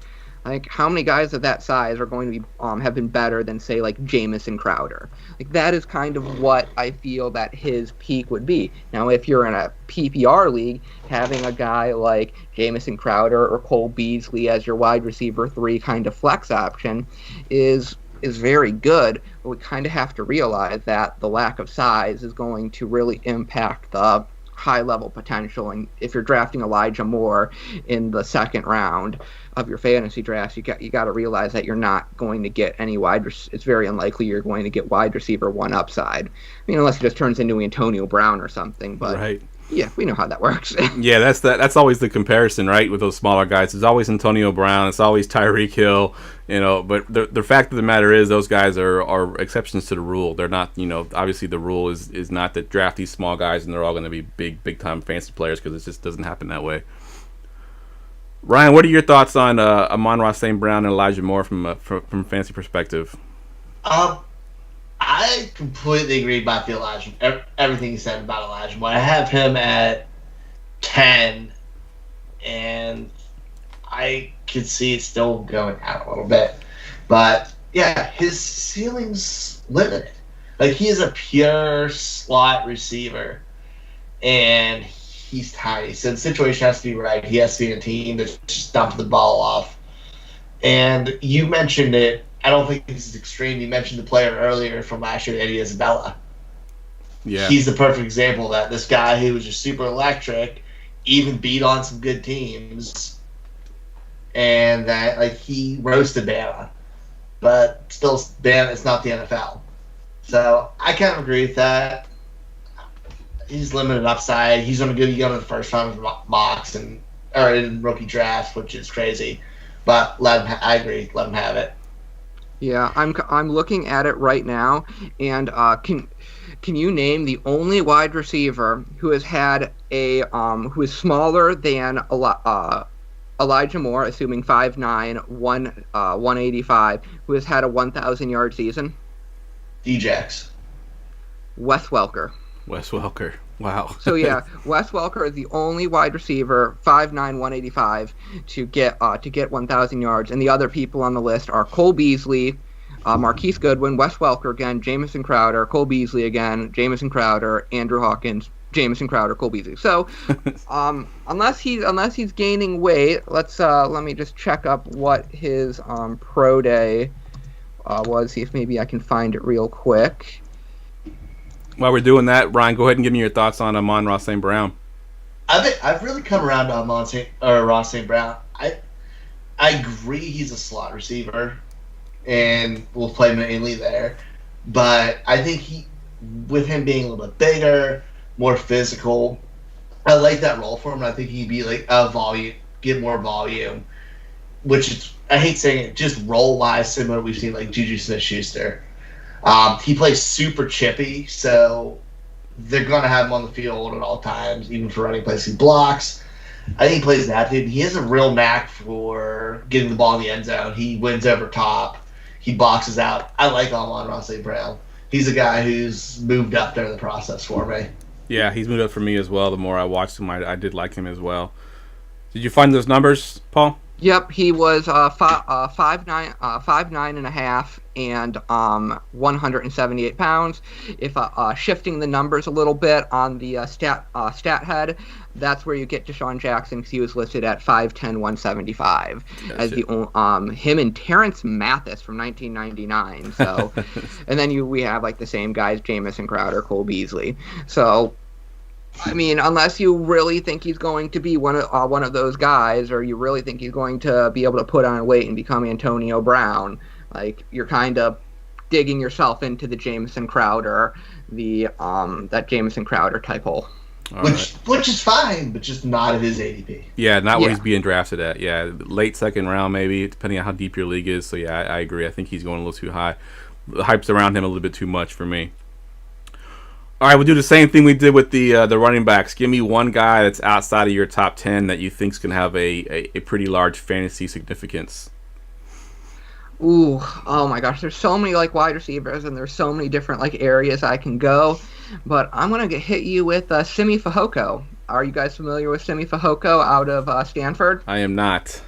Like, how many guys of that size are going to be have been better than, say, like Jamison Crowder? Like, that is kind of what I feel that his peak would be. Now, if you're in a PPR league, having a guy like Jamison Crowder or Cole Beasley as your wide receiver 3 kind of flex option is very good, but we kind of have to realize that the lack of size is going to really impact the high-level potential. And if you're drafting Elijah Moore in the second round of your fantasy drafts, you got to realize that you're not going to get any it's very unlikely you're going to get wide receiver 1 upside. I mean, unless he just turns into Antonio Brown or something. But right. Yeah, we know how that works. Yeah, that's always the comparison, right? With those smaller guys, it's always Antonio Brown, it's always Tyreek Hill, But the fact of the matter is, those guys are exceptions to the rule. They're not, obviously the rule is not to draft these small guys and they're all going to be big time fantasy players, because it just doesn't happen that way. Ryan, what are your thoughts on Amon-Ra St. Brown and Elijah Moore from fantasy perspective? I completely agree about the Elijah. Everything you said about Elijah Moore. I have him at 10, and I could see it still going out a little bit. But yeah, his ceiling's limited. Like, he is a pure slot receiver, and he's tiny. So the situation has to be right. He has to be in a team that just dumps the ball off. And you mentioned it. I don't think this is extreme. You mentioned the player earlier from last year, Eddie Isabella. Yeah. He's the perfect example of that. This guy who was just super electric, even beat on some good teams, and that he roasted Bama. But still, Bama, it's not the NFL. So I kind of agree with that. He's limited upside. He's going to give you in the first round of mocks or in rookie drafts, which is crazy. But I agree. Let him have it. Yeah, I'm looking at it right now, and can you name the only wide receiver who has had who is smaller than Elijah Moore, assuming 5'9", 185, who has had a 1,000-yard season? D-Jax. Wes Welker. Wes Welker. Wow. So yeah, Wes Welker is the only wide receiver, 5'9", 185, to get 1,000 yards, and the other people on the list are Cole Beasley, Marquise Goodwin, Wes Welker again, Jamison Crowder, Cole Beasley again, Jamison Crowder, Andrew Hawkins, Jamison Crowder, Cole Beasley. So, unless he's gaining weight, let me just check up what his pro day was. See if maybe I can find it real quick. While we're doing that, Ryan, go ahead and give me your thoughts on Amon-Ra St. Brown. I've really come around to Amon-Ra St. Brown. I agree he's a slot receiver, and we'll play mainly there. But I think with him being a little bit bigger, more physical, I like that role for him. And I think he'd be like get more volume, which is, I hate saying it, just role-wise similar we've seen like Juju Smith-Schuster. He plays super chippy, so they're going to have him on the field at all times, even for running plays. He blocks. I think he plays that. He has a real knack for getting the ball in the end zone. He wins over top. He boxes out. I like Amon-Ra St. Brown. He's a guy who's moved up there in the process for me. Yeah, he's moved up for me as well. The more I watched him, I did like him as well. Did you find those numbers, Paul? Yep, he was 5'9" and a half and 178 pounds. If shifting the numbers a little bit on the stat head, that's where you get Deshaun Jackson, because he was listed at 5'10", 175. Gotcha. As him and Terrence Mathis from 1999. So, and then we have like the same guys, Jamison Crowder, Cole Beasley. So, I mean, unless you really think he's going to be one of those guys, or you really think he's going to be able to put on weight and become Antonio Brown, like, you're kind of digging yourself into the Jamison Crowder, that Jamison Crowder type hole. Which is fine, but just not at his ADP. Yeah, not what he's being drafted at. Yeah, late second round maybe, depending on how deep your league is. So yeah, I agree. I think he's going a little too high. The hype's around him a little bit too much for me. All right, we'll do the same thing we did with the running backs. Give me one guy that's outside of your top 10 that you think's going to have a pretty large fantasy significance. Ooh, oh my gosh, there's so many like wide receivers, and there's so many different like areas I can go. But I'm going to hit you with Simi Fehoko. Are you guys familiar with Simi Fehoko out of Stanford? I am not.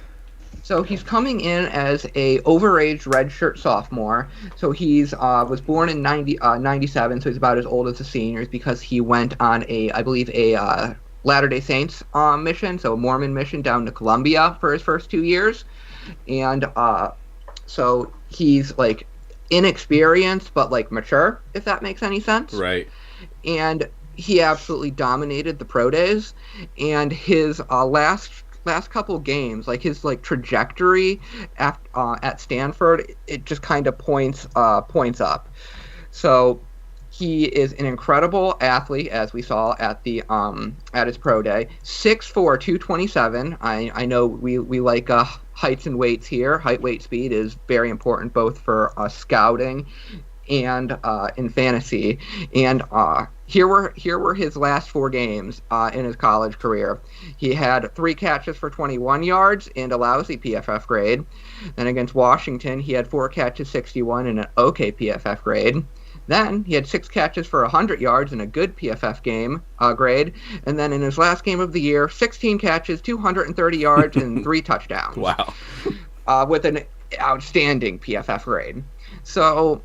So he's coming in as a overage redshirt sophomore. So he's was born in 97, so he's about as old as the seniors because he went on I believe a Latter-day Saints mission, so a Mormon mission down to Columbia for his first 2 years. And so he's like inexperienced but like mature, if that makes any sense. Right. And he absolutely dominated the pro days, and his last couple games, like his like trajectory at Stanford, it just kind of points up. So he is an incredible athlete, as we saw at the at his pro day. 6'4", 227. I know we like heights and weights here. Height, weight, speed is very important both for scouting and in fantasy. And here were his last 4 games in his college career. He had 3 catches for 21 yards and a lousy PFF grade. Then against Washington, he had 4 catches, 61, and an okay PFF grade. Then he had 6 catches for 100 yards and a good PFF game grade. And then in his last game of the year, 16 catches, 230 yards, and 3 touchdowns. Wow. With an outstanding PFF grade. So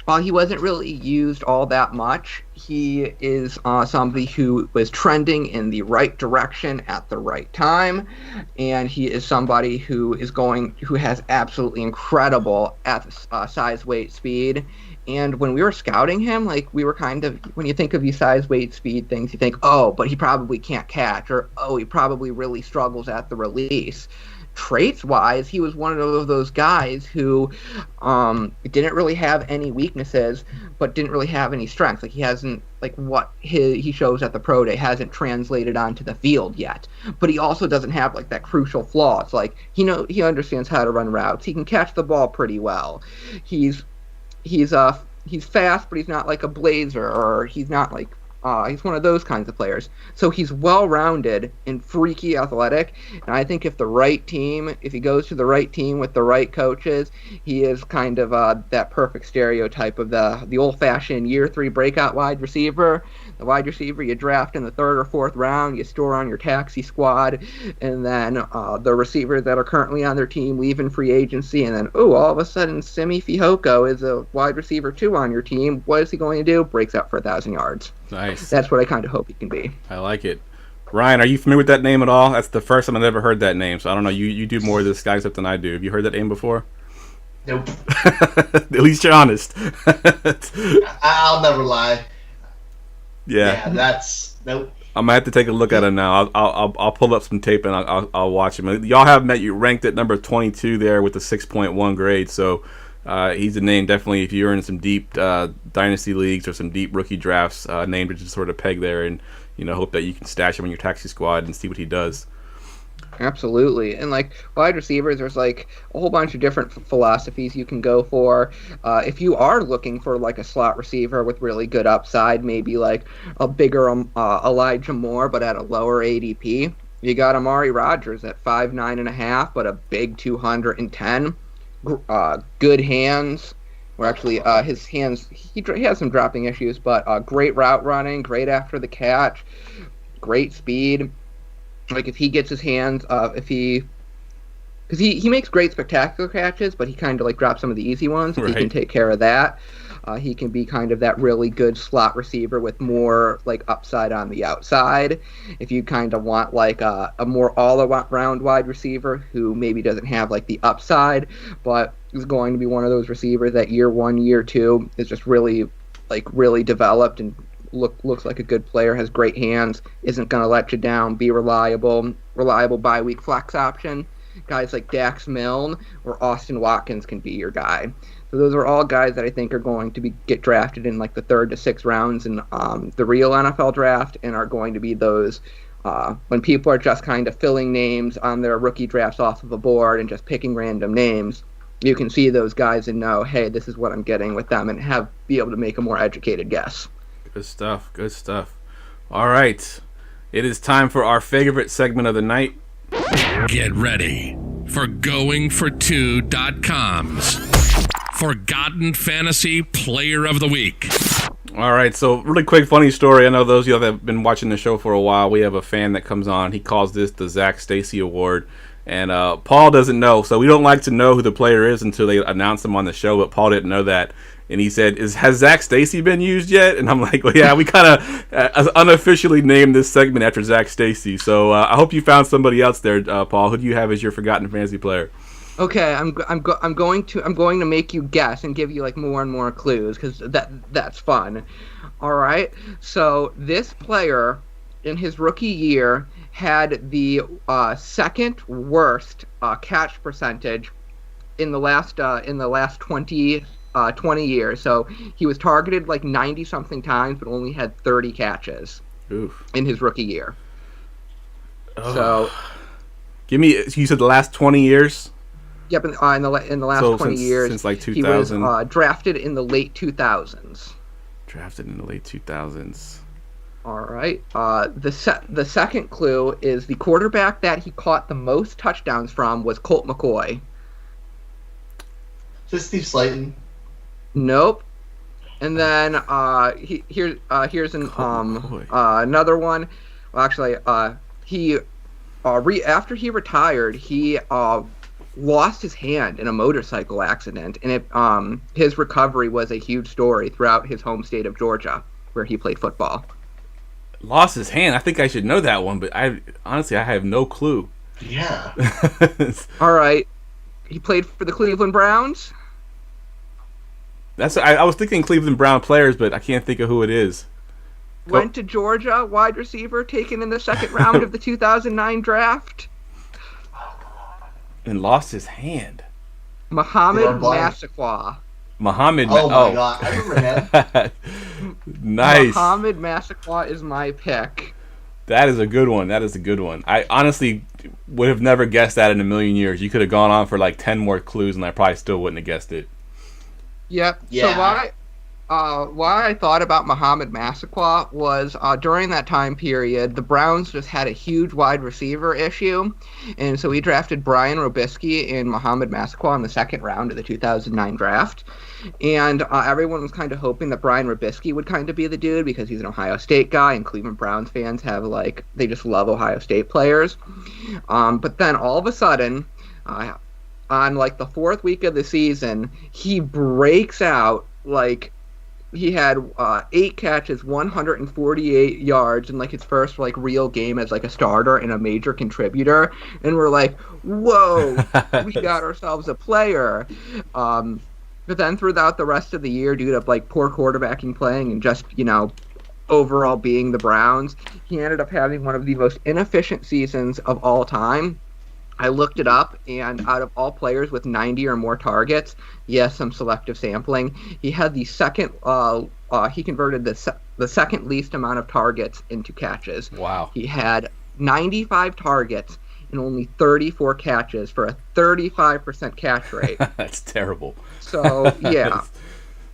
while he wasn't really used all that much, he is somebody who was trending in the right direction at the right time, and he is somebody who has absolutely incredible size, weight, speed. And when we were scouting him, like we were kind of, when you think of these size, weight, speed things, you think, oh, but he probably can't catch, or oh, he probably really struggles at the release. Traits-wise, he was one of those guys who didn't really have any weaknesses, but didn't really have any strengths. Like he hasn't, like what he shows at the pro day hasn't translated onto the field yet. But he also doesn't have like that crucial flaw. It's like he understands how to run routes. He can catch the ball pretty well. He's fast, but he's not like a blazer, or he's not like he's one of those kinds of players. So he's well-rounded and freaky athletic. And I think if he goes to the right team with the right coaches, he is kind of that perfect stereotype of the old-fashioned year 3 breakout wide receiver. The wide receiver you draft in the 3rd or 4th round, you store on your taxi squad, and then the receivers that are currently on their team leave in free agency, and then, all of a sudden, Simi Fihoko is a wide receiver 2 on your team. What is he going to do? Breaks out for 1,000 yards. Nice. That's what I kind of hope he can be. I like it. Ryan, are you familiar with that name at all? That's the first time I've ever heard that name, so I don't know. You do more of this guy stuff than I do. Have you heard that name before? Nope. At least you're honest. I'll never lie. Yeah, that's nope. I'm gonna have to take a look at it now. I'll pull up some tape and I'll watch him. Y'all have met you ranked at number 22 there with a 6.1 grade. So he's a name definitely if you're in some deep dynasty leagues or some deep rookie drafts. Name to just sort of peg there and hope that you can stash him in your taxi squad and see what he does. Absolutely. And like wide receivers, there's like a whole bunch of different philosophies you can go for. If you are looking for like a slot receiver with really good upside, maybe like a bigger Elijah Moore, but at a lower ADP, you got Amari Rodgers at 5'9.5", but a big 210. Good hands. Or actually, his hands, he has some dropping issues, but great route running, great after the catch, great speed. Like if he gets his hands, because he makes great spectacular catches, but he kind of like drops some of the easy ones. If he can take care of that, he can be kind of that really good slot receiver with more like upside on the outside. If you kind of want like a more all-around wide receiver who maybe doesn't have like the upside, but is going to be one of those receivers that year 1, year 2 is just really developed and looks like a good player, has great hands, isn't going to let you down, be reliable bye-week flex option. Guys like Dax Milne or Austin Watkins can be your guy. So those are all guys that I think are going to get drafted in like the 3rd to 6th rounds in the real NFL draft, and are going to be those when people are just kind of filling names on their rookie drafts off of a board and just picking random names. You can see those guys and know, hey, this is what I'm getting with them, and be able to make a more educated guess. Good stuff. All right. It is time for our favorite segment of the night. Get ready for GoingFor2.com's Forgotten Fantasy Player of the Week. All right, so really quick funny story. I know those of you that have been watching the show for a while, we have a fan that comes on. He calls this the Zach Stacy Award. And Paul doesn't know, so we don't like to know who the player is until they announce him on the show. But Paul didn't know that, and he said, "Has Zach Stacy been used yet?" And I'm like, "Well, yeah, we kind of unofficially named this segment after Zach Stacy." So I hope you found somebody else there, Paul. Who do you have as your forgotten fantasy player? Okay, I'm going to make you guess and give you like more and more clues because that's fun. All right, so this player in his rookie year had the second worst catch percentage in the last 20 years. So he was targeted like 90 something times, but only had 30 catches. Oof. In his rookie year. Oh. So, give me. You said the last 20 years. Yep, in the last 20 years, since like 2000, he was drafted in the late 2000s. Drafted in the late 2000s. All right. The second clue is the quarterback that he caught the most touchdowns from was Colt McCoy. Is this Steve Slayton? Nope. And then here's another one. Well, actually, he after he retired, he lost his hand in a motorcycle accident, and his recovery was a huge story throughout his home state of Georgia, where he played football. Lost his hand. I think I should know that one, but I have no clue. Yeah. All right. He played for the Cleveland Browns. I was thinking Cleveland Brown players, but I can't think of who it is. Went to Georgia, wide receiver, taken in the second round of the 2009 draft. And lost his hand. Muhammad Massaquoi. Muhammad. Oh my God, I remember him. Nice. Muhammad Massaquoi is my pick. That is a good one. I honestly would have never guessed that in a million years. You could have gone on for like 10 more clues, and I probably still wouldn't have guessed it. Yep. Yeah. So why I thought about Muhammad Massaquoi was during that time period, the Browns just had a huge wide receiver issue, and so we drafted Brian Robisky and Muhammad Massaquoi in the second round of the 2009 draft. And everyone was kind of hoping that Brian Robisky would kind of be the dude because he's an Ohio State guy, and Cleveland Browns fans they just love Ohio State players. But then all of a sudden, on like the fourth week of the season, he breaks out like. He had 8 catches, 148 yards in like his first like real game as like a starter and a major contributor, and we're like, "Whoa, we got ourselves a player." But then throughout the rest of the year, due to like poor quarterbacking playing and just overall being the Browns, he ended up having one of the most inefficient seasons of all time. I looked it up, and out of all players with 90 or more targets, yes, some selective sampling, he had the second. He converted the second least amount of targets into catches. Wow. He had 95 targets and only 34 catches for a 35% catch rate. That's terrible. So yeah.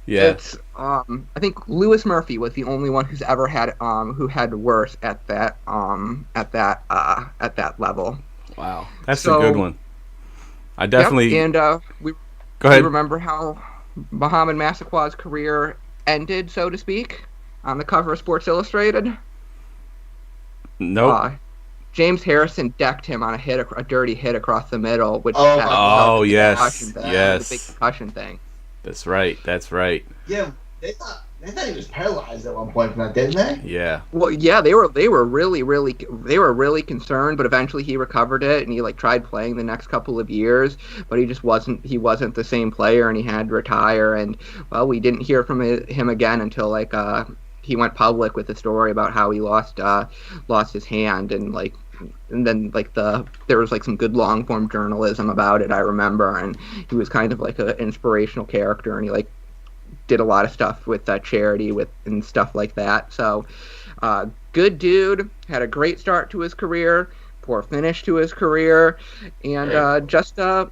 Yeah. It's I think Lewis Murphy was the only one who's ever had who had worse at that level. Wow, that's a good one. I definitely. Yep, and go ahead. You remember how Muhammad Massaquoi's career ended, so to speak, on the cover of Sports Illustrated? Nope. James Harrison decked him on a dirty hit across the middle, which yes, the big concussion thing. That's right. Yeah, they thought he was paralyzed at one point from that, didn't they? Yeah. Well, yeah, they were really concerned, but eventually he recovered it, and he tried playing the next couple of years, but he just wasn't the same player, and he had to retire, and well, we didn't hear from him again until he went public with the story about how he lost his hand, and then there was some good long form journalism about it, I remember, and he was kind of like an inspirational character, and he did a lot of stuff with charity and stuff like that. So good dude, had a great start to his career, poor finish to his career, and just a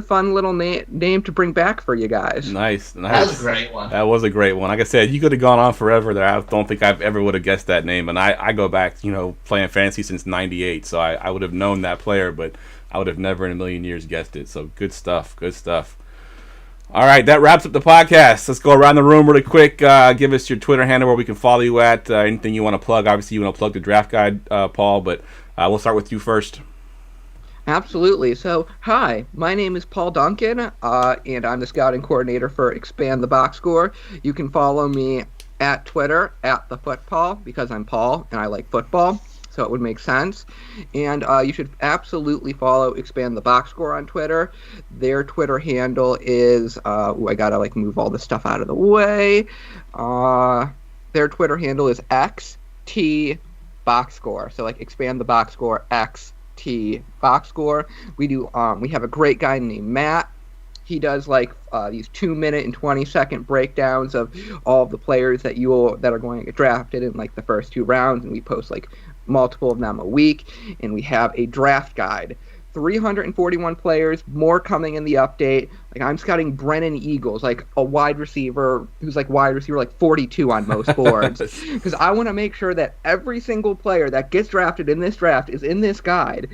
fun little name to bring back for you guys. Nice. That was a great one. That was a great one. Like I said, you could have gone on forever there. I don't think I ever would have guessed that name. And I go back, playing fantasy since '98, so I would have known that player, but I would have never in a million years guessed it. So good stuff. All right, that wraps up the podcast. Let's go around the room really quick. Give us your Twitter handle where we can follow you at. Anything you want to plug. Obviously, you want to plug the draft guide, Paul, but we'll start with you first. Absolutely. So, hi, my name is Paul Duncan, and I'm the scouting coordinator for Expand the Box Score. You can follow me at Twitter, at the Football, because I'm Paul and I like football, so it would make sense. And you should absolutely follow Expand the Box Score on Twitter. Their Twitter handle is, I gotta move all this stuff out of the way. Their Twitter handle is XT Box Score. So Expand the Box Score XT Box Score. We have a great guy named Matt. He does these 2-minute and 20-second breakdowns of all of the players that are going to get drafted in the first 2 rounds, and we post multiple of them a week. And we have a draft guide. 341 players, more coming in the update. I'm scouting Brennan Eagles, a wide receiver who's wide receiver 42 on most boards, because I want to make sure that every single player that gets drafted in this draft is in this guide.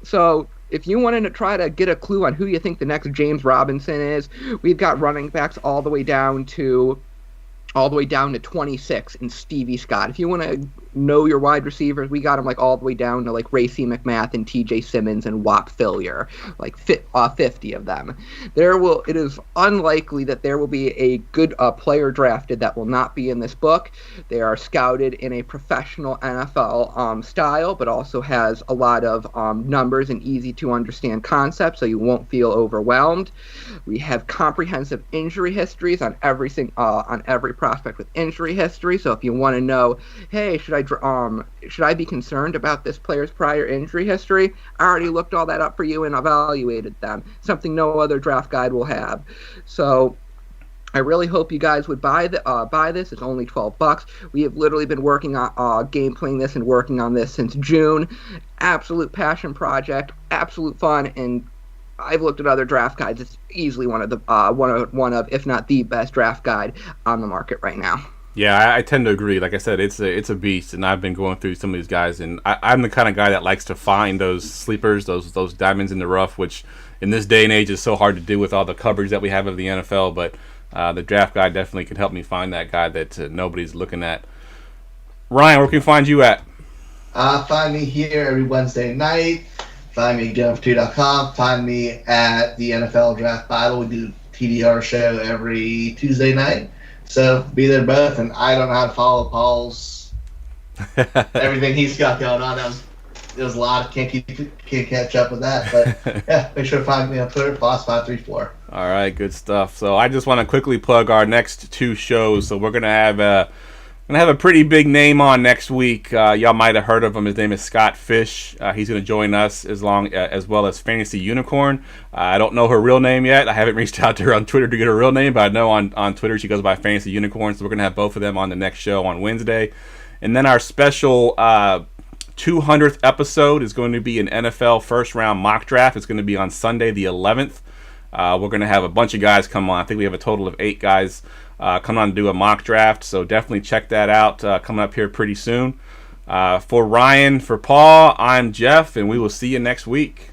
So if you wanted to try to get a clue on who you think the next James Robinson is, we've got running backs all the way down to 26 in Stevie Scott. If you want to know your wide receivers, we got them all the way down to Racey McMath and TJ Simmons and Whop Fillier, 50 of them. It is unlikely that there will be a good player drafted that will not be in this book. They are scouted in a professional NFL style, but also has a lot of numbers and easy to understand concepts, so you won't feel overwhelmed. We have comprehensive injury histories on every prospect with injury history. So if you want to know, hey, should I be concerned about this player's prior injury history? I already looked all that up for you and evaluated them. Something no other draft guide will have. So I really hope you guys would buy this. It's only $12. We have literally been working on game playing this and working on this since June. Absolute passion project, absolute fun, and I've looked at other draft guides. It's easily one of, if not the best draft guide on the market right now. Yeah, I tend to agree. Like I said, it's a beast, and I've been going through some of these guys, and I'm the kind of guy that likes to find those sleepers, those diamonds in the rough, which in this day and age is so hard to do with all the coverage that we have of the NFL. But the draft guide definitely can help me find that guy that nobody's looking at. Ryan, where can we find you at? Find me here every Wednesday night. Find me at GoF2.com. Find me at the NFL Draft Bible. We do TDR show every Tuesday night. So be there both. And I don't know how to follow Paul's everything he's got going on. There's a lot. Can't catch up with that. But yeah, make sure to find me on Twitter, Boss534. All right, good stuff. So I just want to quickly plug our next 2 shows. So we're gonna have a pretty big name on next week. Y'all might have heard of him. His name is Scott Fish. He's going to join us as well as Fantasy Unicorn. I don't know her real name yet. I haven't reached out to her on Twitter to get her real name, but I know on Twitter she goes by Fantasy Unicorn. So we're going to have both of them on the next show on Wednesday. And then our special 200th episode is going to be an NFL first-round mock draft. It's going to be on Sunday the 11th. We're going to have a bunch of guys come on. I think we have a total of 8 guys come on to do a mock draft, so definitely check that out coming up here pretty soon. For Ryan, for Paul, I'm Jeff, and we will see you next week.